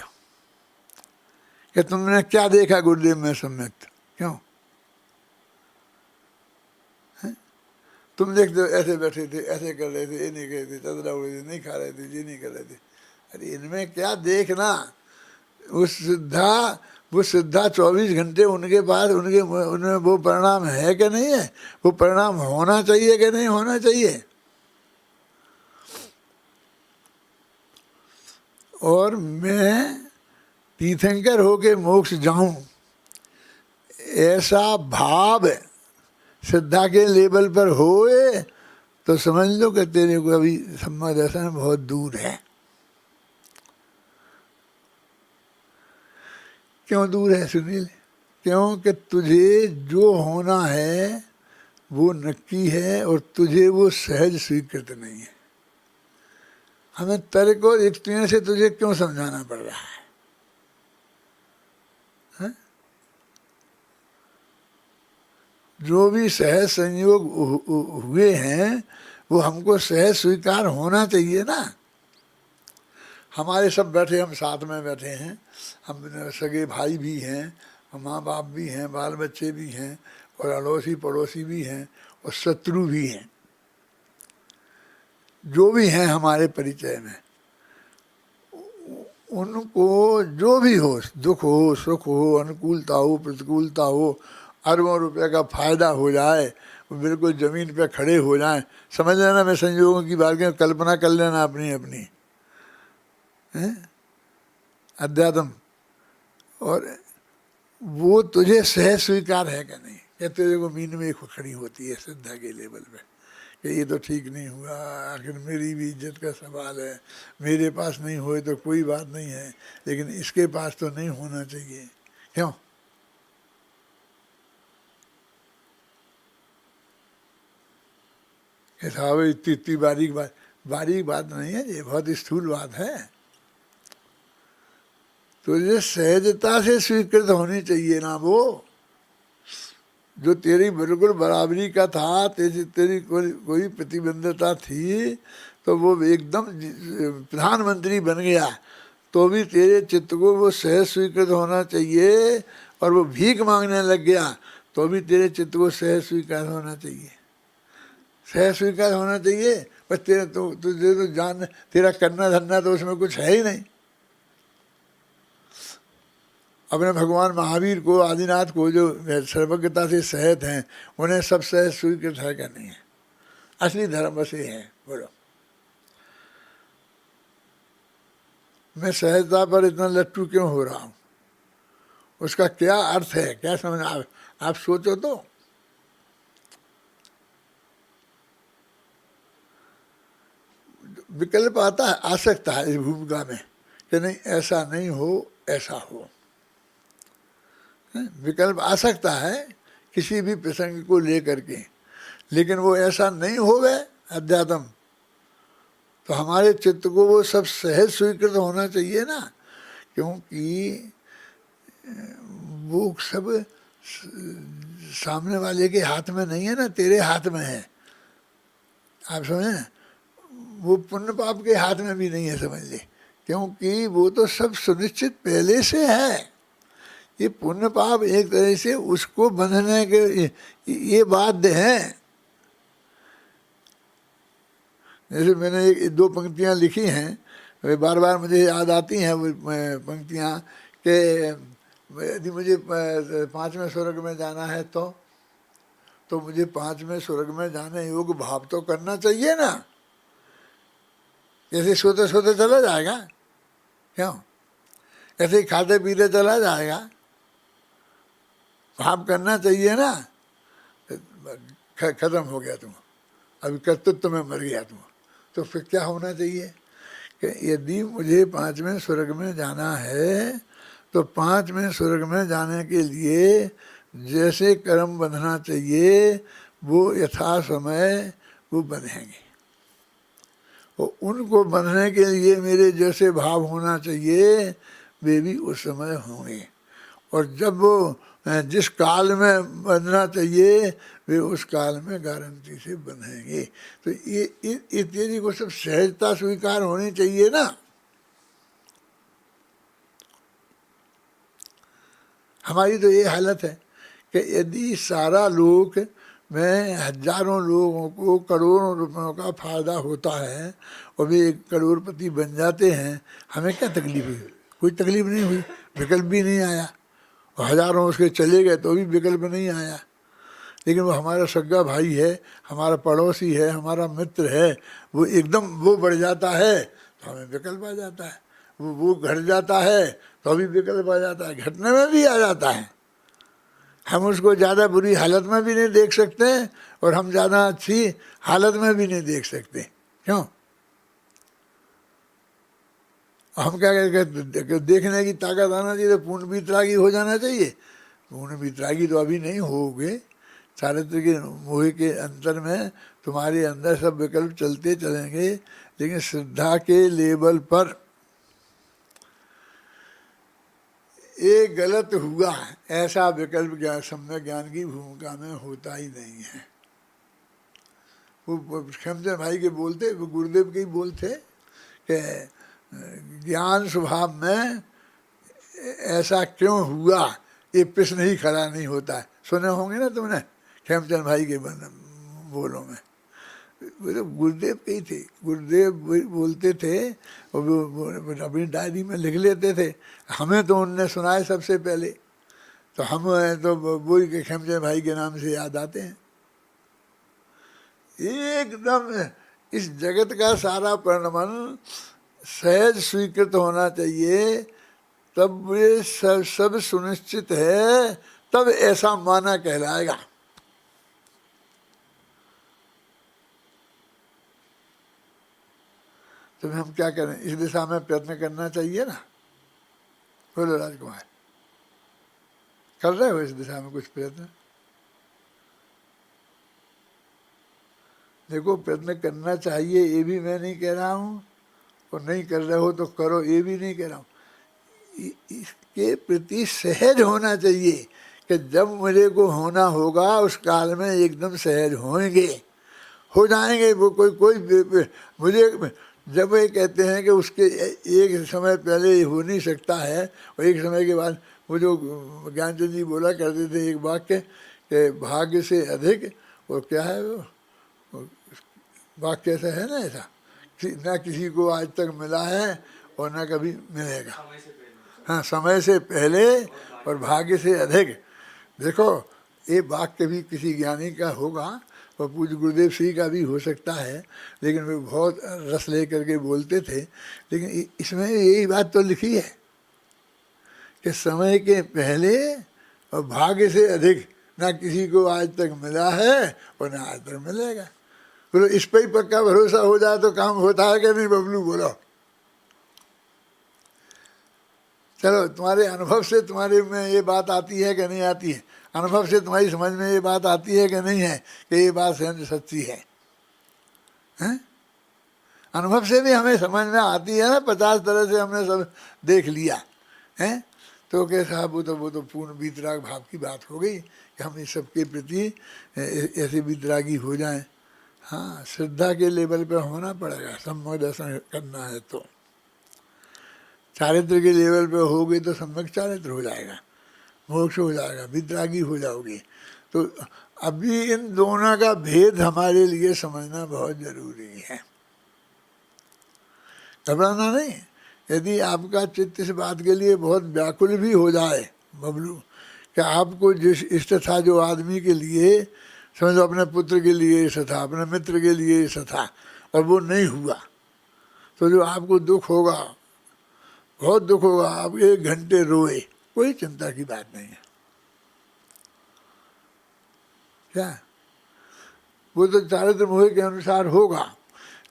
कि तुमने क्या देखा गुरुदेव में सम्यक्त? क्यों है? तुम देखते हो ऐसे बैठे थे, ऐसे कर रहे थे, ये नहीं कर रहे थे, चदरा उड़े थे, नहीं खा रहे थे, ये नहीं कर रहे थे। अरे इनमें क्या देखना? वो सिद्धा 24 घंटे उनके पास, उनमें वो परिणाम है कि नहीं है? वो परिणाम होना चाहिए कि नहीं होना चाहिए? और मैं तीर्थंकर होके मोक्ष जाऊं, ऐसा भाव सिद्धा के लेवल पर होए तो समझ लो कि तेरे को अभी सम्मा दर्शन बहुत दूर है। क्यों दूर है सुनील? क्योंकि तुझे जो होना है वो नक्की है और तुझे वो सहज स्वीकृत नहीं है। हमें तर्क और युक्तियों से तुझे क्यों समझाना पड़ रहा है? जो भी सहज संयोग हुए हैं वो हमको सहज स्वीकार होना चाहिए ना। हमारे सब बैठे, हम साथ में बैठे हैं, हम सगे भाई भी हैं, माँ बाप भी हैं, बाल बच्चे भी हैं, और अड़ोसी पड़ोसी भी हैं, और शत्रु भी हैं, जो भी हैं हमारे परिचय में। उनको जो भी हो, दुख हो, सुख हो, अनुकूलता हो, प्रतिकूलता हो, अरबों रुपए का फायदा हो जाए, वो बिल्कुल ज़मीन पे खड़े हो जाएं, समझ लेना मैं संयोगों की बात की कल्पना कर लेना अपनी अपनी अध्यात्म। और वो तुझे सहज स्वीकार है कि नहीं? या तेरे को मीन में खड़ी होती है श्रद्धा के लेवल पे कि ये तो ठीक नहीं हुआ, आखिर मेरी भी इज्जत का सवाल है, मेरे पास नहीं होए तो कोई बात नहीं है, लेकिन इसके पास तो नहीं होना चाहिए। क्यों? साहब इतनी बारीक बात नहीं है, ये बहुत स्थूल बात है। तुझे सहजता से स्वीकृत होनी चाहिए ना। वो जो तेरी बिल्कुल बराबरी का था, तेरी कोई प्रतिबंधता थी, तो वो एकदम प्रधानमंत्री बन गया, तो भी तेरे चित्त को वो सहज स्वीकृत होना चाहिए। और वो भीख मांगने लग गया तो भी तेरे चित्त को सहज स्वीकार होना चाहिए, सहज स्वीकार होना चाहिए। पर तेरे तुझे तो जान, तेरा करना धरना तो उसमें कुछ है ही नहीं। अपने भगवान महावीर को, आदिनाथ को, जो सर्वज्ञता से सहज हैं, उन्हें सब सहज स्वीकृत है क्या? नहीं है। असली धर्म बस ये है। बोलो, मैं सहजता पर इतना लट्टू क्यों हो रहा हूँ? उसका क्या अर्थ है, क्या समझ, आप सोचो तो। विकल्प आता है, आ सकता है इस भूमिका में कि नहीं ऐसा नहीं हो, ऐसा हो। विकल्प आ सकता है किसी भी प्रसंग को लेकर के, लेकिन वो ऐसा नहीं हो गए अध्यात्म, तो हमारे चित्त को वो सब सहज स्वीकृत होना चाहिए ना, क्योंकि वो सब सामने वाले के हाथ में नहीं है ना, तेरे हाथ में है। आप समझे, वो पुण्य पाप के हाथ में भी नहीं है, समझ ले, क्योंकि वो तो सब सुनिश्चित पहले से है। ये पुण्य पाप एक तरह से उसको बंधने के ये बाध्य हैं। जैसे मैंने एक दो पंक्तियां लिखी हैं, वे बार बार मुझे याद आती हैं वो पंक्तियां कि यदि मुझे 5वें स्वर्ग में जाना है तो मुझे 5वें स्वर्ग में जाने योग्य भाव तो करना चाहिए ना। ऐसे सोते सोते चला जाएगा क्यों, ऐसे ही खाते पीते चला जाएगा, भाव करना चाहिए ना। खत्म हो गया तुम, अभी कर्तृत्व में मर गया तुम, तो फिर क्या होना चाहिए कि यदि मुझे 5वें स्वर्ग में जाना है तो 5वें स्वर्ग में जाने के लिए जैसे कर्म बंधना चाहिए वो यथा समय वो बंधेंगे, और उनको बंधने के लिए मेरे जैसे भाव होना चाहिए वे भी उस समय होंगे, और जब वो जिस काल में बंधना चाहिए वे उस काल में गारंटी से बंधेंगे। तो ये इत्यादि को सब सहजता स्वीकार होनी चाहिए ना। हमारी तो ये हालत है कि यदि सारा लोक में हजारों लोगों को करोड़ों रुपयों का फायदा होता है और वे 1 करोड़पति बन जाते हैं, हमें क्या तकलीफ हुई? कोई तकलीफ नहीं हुई, विकल्प भी नहीं आया, और हजारों उसके चले गए तो भी विकल्प नहीं आया। लेकिन वो हमारा सगा भाई है, हमारा पड़ोसी है, हमारा मित्र है, वो एकदम वो बढ़ जाता है तो हमें विकल्प आ जाता है, वो घट जाता है तो भी विकल्प आ जाता है, घटने में भी आ जाता है। हम उसको ज़्यादा बुरी हालत में भी नहीं देख सकते और हम ज़्यादा अच्छी हालत में भी नहीं देख सकते। क्यों? हम क्या कहते, देखने की ताकत आना चाहिए, तो पूर्ण वितरागी हो जाना चाहिए। पूर्ण वितरागी तो अभी नहीं होगे, चारित्र के मोह के अंतर में तुम्हारे अंदर सब विकल्प चलते चलेंगे, लेकिन श्रद्धा के लेवल पर ये गलत हुआ ऐसा विकल्प ज्ञान सम्यक ज्ञान की भूमिका में होता ही नहीं है। वो खेमचंद भाई के बोलते, वो गुरुदेव के ही बोलते कि ज्ञान स्वभाव में ऐसा क्यों हुआ, ये प्रश्न ही खड़ा नहीं होता है। सुने होंगे ना तुमने खेमचंद भाई के बोलों में, वो तो गुरुदेव के ही थे। गुरुदेव बोलते थे और वो अपनी डायरी में लिख लेते थे, हमें तो उनने सुनाए सबसे पहले, तो हम तो वही के खेमचंद भाई के नाम से याद आते हैं। एकदम इस जगत का सारा परिणमन सहज स्वीकृत होना चाहिए, तब वे सब सुनिश्चित है, तब ऐसा माना कहलाएगा। तो हम क्या करें, इस दिशा में प्रयत्न करना चाहिए ना। बोलो राजकुमार, कर रहे हो इस दिशा में कुछ प्रयत्न? देखो, प्रयत्न करना चाहिए ये भी मैं नहीं कह रहा हूँ, और नहीं कर रहे हो तो करो ये भी नहीं कह रहा हूँ। इसके प्रति सहज होना चाहिए कि जब मुझे को होना होगा उस काल में एकदम सहज होंगे, हो जाएंगे। वो कोई मुझे जब ये कहते हैं कि उसके एक समय पहले हो नहीं सकता है और एक समय के बाद, वो जो ज्ञानचंद जी बोला करते थे एक वाक्य कि भाग्य से अधिक, और क्या है वो वाक्य, ऐसा है ना, ऐसा ना किसी को आज तक मिला है और ना कभी मिलेगा। हाँ, समय से पहले और भाग्य से अधिक। देखो, ये वाक्य भी किसी ज्ञानी का होगा और पूज्य गुरुदेव श्री का भी हो सकता है, लेकिन वे बहुत रस ले करके बोलते थे। लेकिन इसमें यही बात तो लिखी है कि समय के पहले और भाग्य से अधिक ना किसी को आज तक मिला है और ना आज तक मिलेगा। बोलो इस पर ही पक्का भरोसा हो जाए तो काम होता है कि नहीं बबलू? बोलो। चलो तुम्हारे अनुभव से तुम्हारे में ये बात आती है कि नहीं आती है? अनुभव से तुम्हारी समझ में ये बात आती है कि नहीं है कि ये बात सच्ची है? हैं? अनुभव से भी हमें समझ में आती है ना, 50 तरह से हमने सब देख लिया है। तो क्या साहब वो तो पूर्ण वीतराग भाव की बात हो गई कि हम इस सब के प्रति ऐसे वीतरागी हो जाएं। हाँ, श्रद्धा के लेवल पर होना पड़ेगा, सम्यक दर्शन करना है तो। चारित्र के लेवल पे हो गई तो सम्यक चारित्र हो जाएगा, मोक्ष हो जाएगा, वितरागी हो जाओगे। तो अभी इन दोनों का भेद हमारे लिए समझना बहुत जरूरी है। घबराना नहीं। यदि आपका चित्त इस बात के लिए बहुत व्याकुल भी हो जाए बबलू कि आपको जिस इष्ट था जो आदमी के लिए, समझो अपने पुत्र के लिए इष्ट था, अपने मित्र के लिए इष्ट था, और वो नहीं हुआ, तो जो आपको दुख होगा, बहुत दुख होगा। आप 1 घंटे रोए, कोई चिंता की बात नहीं है। क्या वो तो चारित्र मोह के अनुसार होगा,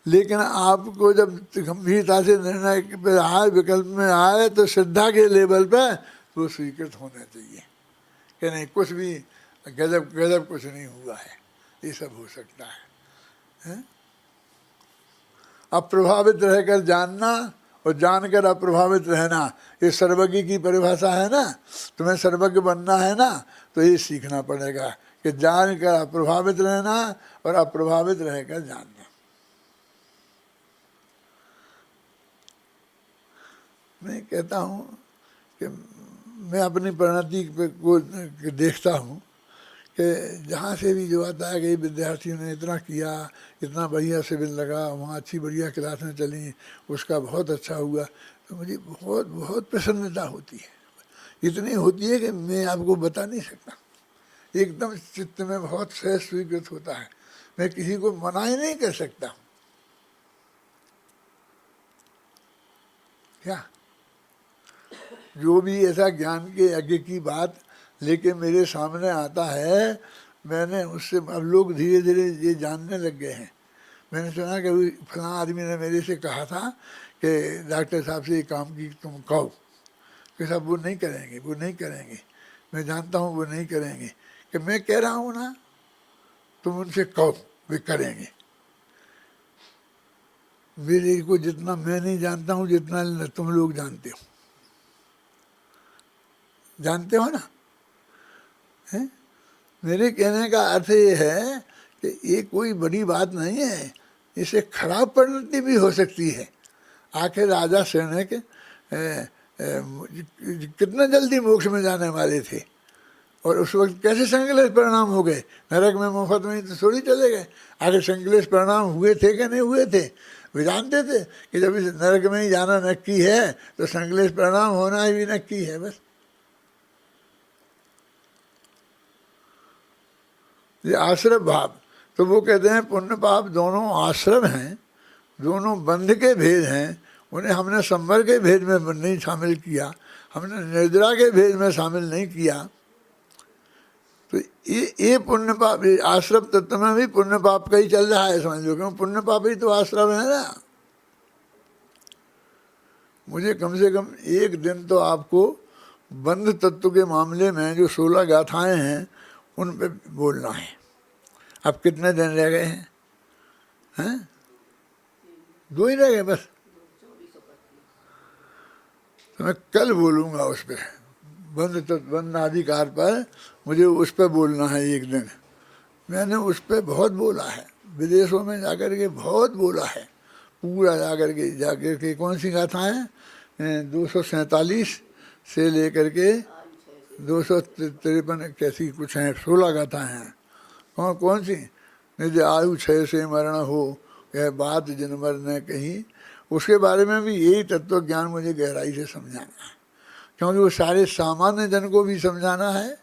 लेकिन आपको जब गंभीरता से निर्णय पे आए, विकल्प में आए, तो श्रद्धा के लेवल पे वो स्वीकृत होना चाहिए कि नहीं कुछ भी गजब गजब कुछ नहीं हुआ है, ये सब हो सकता है? अप्रभावित रहकर जानना और जानकर अप्रभावित रहना, ये सर्वज्ञ की परिभाषा है ना। तुम्हें सर्वज्ञ बनना है ना, तो ये सीखना पड़ेगा कि जानकर अप्रभावित रहना और अप्रभावित रहकर जानना। मैं कहता हूँ कि मैं अपनी परिणति को देखता हूँ कि जहाँ से भी जो आता है कि विद्यार्थियों ने इतना किया, इतना बढ़िया शिविर लगा, वहाँ अच्छी बढ़िया क्लासें चली, उसका बहुत अच्छा हुआ, तो मुझे बहुत बहुत प्रसन्नता होती है। इतनी होती है कि मैं आपको बता नहीं सकता। एकदम चित्त में बहुत सहज स्वीकृत होता है, मैं किसी को मना ही नहीं कर सकता। क्या जो भी ऐसा ज्ञान के यज्ञ की बात लेके मेरे सामने आता है, मैंने उससे, अब लोग धीरे धीरे ये जानने लग गए हैं। मैंने सुना कि फलां आदमी ने मेरे से कहा था कि डॉक्टर साहब से ये काम की तुम कहो, कि साहब वो नहीं करेंगे, वो नहीं करेंगे, मैं जानता हूँ वो नहीं करेंगे। कि मैं कह रहा हूँ ना, तुम उनसे कहो, वे करेंगे। मेरे को जितना मैं नहीं जानता हूँ, जितना तुम लोग जानते हो, जानते हो ना? है? मेरे कहने का अर्थ ये है कि ये कोई बड़ी बात नहीं है, इसे खराब परिणति भी हो सकती है। आखिर राजा शरणक कितना जल्दी मोक्ष में जाने वाले थे, और उस वक्त कैसे संकलेश परिणाम हो गए। नरक में मुफ्त में तो थोड़ी चले गए। आखिर संकलेश परिणाम हुए थे कि नहीं हुए थे? वे जानते थे कि जब इस नरक में ही जाना नक्की है, तो संकलेश परिणाम होना ही भी नक्की है। बस ये आश्रम भाव, तो वो कहते हैं पुण्य पाप दोनों आश्रम हैं, दोनों बंध के भेद हैं। उन्हें हमने संवर के भेद में नहीं शामिल किया, हमने निर्जरा के भेद में शामिल नहीं किया। तो ये पुण्य पाप, आश्रम तत्व में भी पुण्य पाप का ही चल रहा है, समझ लो, क्यों? पुण्य पाप ही तो आश्रम है ना। मुझे कम से कम एक दिन तो आपको बंध तत्व के मामले में जो 16 गाथाएं हैं उन पे बोलना है। अब कितने दिन रह गए हैं? हैं? 2 ही रह गए बस। तो मैं कल बोलूँगा उस पर, बंध अधिकार पर मुझे उस पर बोलना है एक दिन। मैंने उस पर बहुत बोला है, विदेशों में जाकर के बहुत बोला है, पूरा जाकर के कौन सी गाथाएं? 247 से लेकर के 253 कैसी कुछ हैं, 16 गाथाएं हैं। कौन सी? निज आयु क्षय से मरण हो, यह बात जिनवर ने कही। उसके बारे में भी यही तत्व ज्ञान मुझे गहराई से समझाना है, क्योंकि वो सारे सामान्य जन को भी समझाना है,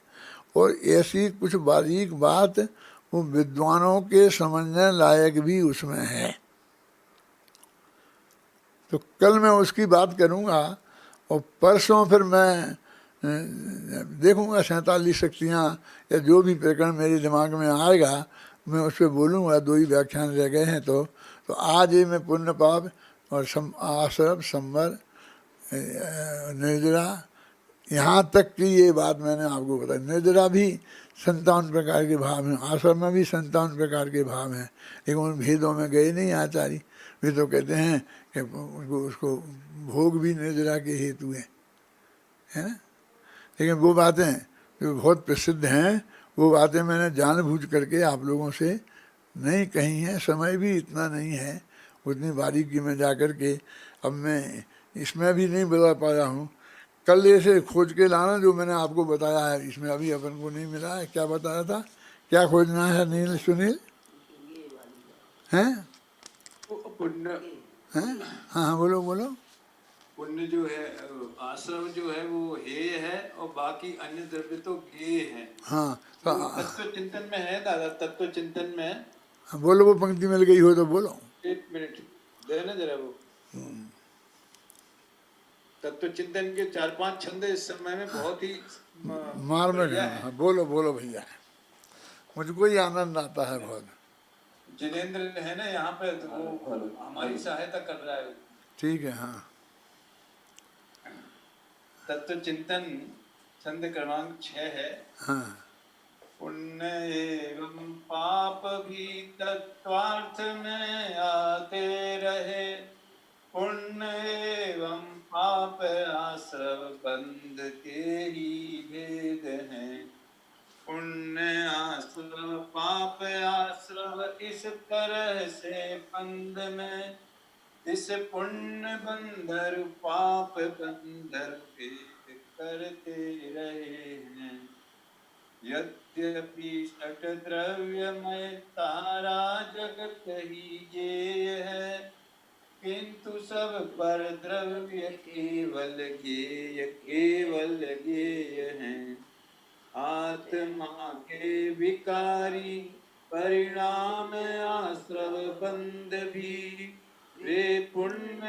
और ऐसी कुछ बारीक बात वो विद्वानों के समझने लायक भी उसमें है। तो कल मैं उसकी बात करूँगा, और परसों फिर मैं देखूंगा 47 शक्तियाँ या जो भी प्रकरण मेरे दिमाग में आएगा मैं उस पर बोलूँगा। 2 ही व्याख्यान रह गए हैं तो आज ये मैं पुण्य पाप और आश्रम संवर निर्जरा यहाँ तक कि ये बात मैंने आपको बताई। निर्जरा भी 57 प्रकार के भाव हैं, आश्रम में भी 57 प्रकार के भाव हैं, लेकिन उन भेदों में गए नहीं आचार्य। वे तो कहते हैं कि उसको भोग भी निर्जरा के हेतु है ना। लेकिन वो बातें जो बहुत प्रसिद्ध हैं वो बातें मैंने जानबूझ करके आप लोगों से नहीं कही हैं। समय भी इतना नहीं है उतनी बारीकी में जा कर के अब मैं इसमें भी नहीं बता पाया हूँ। कल ऐसे खोज के लाना जो मैंने आपको बताया है, इसमें अभी अपन को नहीं मिला है। क्या बताया था, क्या खोजना है नील सुनील हैं? पुण्य हैं? हाँ हाँ बोलो बोलो। पुण्य जो है आश्रम जो है वो हेय है और बाकी अन्य द्रव्य तो गेय है। हाँ तो तत्व चिंतन में है दादा, तत्व चिंतन में है। बोलो, वो पंक्ति मिल गई हो तो बोलो। 1 मिनट देना जरा वो तत्व चिंतन के 4-5 छंद इस समय में बहुत ही मार में बढ़िया है। बोलो बोलो भैया, मुझको ही आनंद आता है बहुत। जिनेंद्र है ना यहाँ पे तो वो हमारी सहायता कर रहा है। ठीक है हाँ। तत्व चिंतन छंद क्रमांक 6 है। हाँ पुण्य एवं पाप भी तत्वार्थ में आते रहे। पुण्य एवं पाप आश्रव बंध के ही भेद हैं। पुण्य आश्रव पाप आश्रव इस तरह से बंध में, इस पुण्य बंधर पाप बंधर भेद करते रहे हैं। यद्यपि षट द्रव्यमय सारा जगत ही गेय है, किंतु सब पर द्रव्य केवल गेय केवल गेय हैं। आत्मा के विकारी परिणाम आश्रव बंध भी, वे पुण्य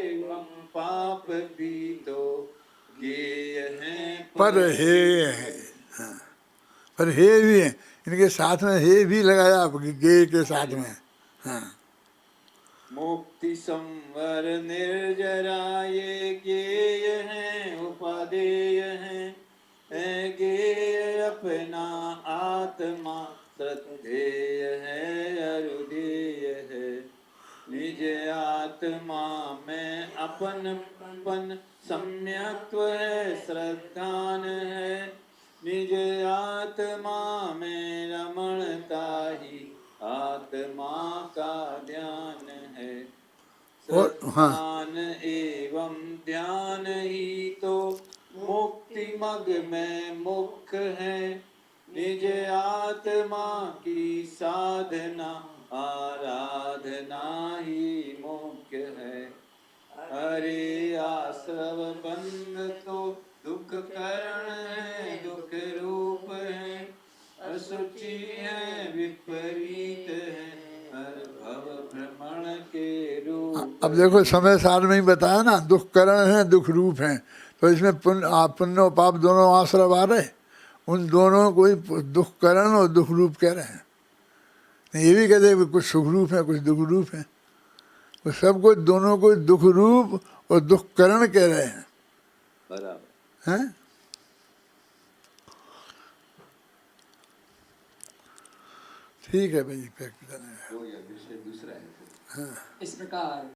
एवं पाप भी तो गेय हैं पर हे है। हाँ पर हे भी है, इनके साथ में हे भी लगाया आप गे के साथ में। हाँ मुक्ति संवर निर्जरा ये गेय हैं उपादेय हैं। गेय अपना आत्मा श्रद्धेय है अरुदेय है। निज आत्मा में अपन सम्यक्त्व है श्रद्धान है। निज आत्मा में रमणता ही आत्मा का ध्यान है। और हाँ श्रद्धान एवं ध्यान ही तो मुक्ति मग में मुख्य है। निज आत्मा की साधना आराधना ही मुख्य है। हरे आश्रव बंध तो दुख कारण है दुख रूप है। असुचि है विपरीत है हर भव भ्रमण के रूप। अब देखो समय सार में ही बताया ना, दुख करण है दुख रूप है, तो इसमें पुण्य और पाप दोनों आश्रव आ रहे, उन दोनों को ही दुख करण और दुख रूप कह रहे हैं। ये भी कहते हैं कुछ सुख रूप है कुछ दुख रूप है, वो सबको दोनों को दुख रूप और दुख करण कह रहे हैं। बराबर हैं? ठीक है भाई, दूसरा है। हाँ इस प्रकार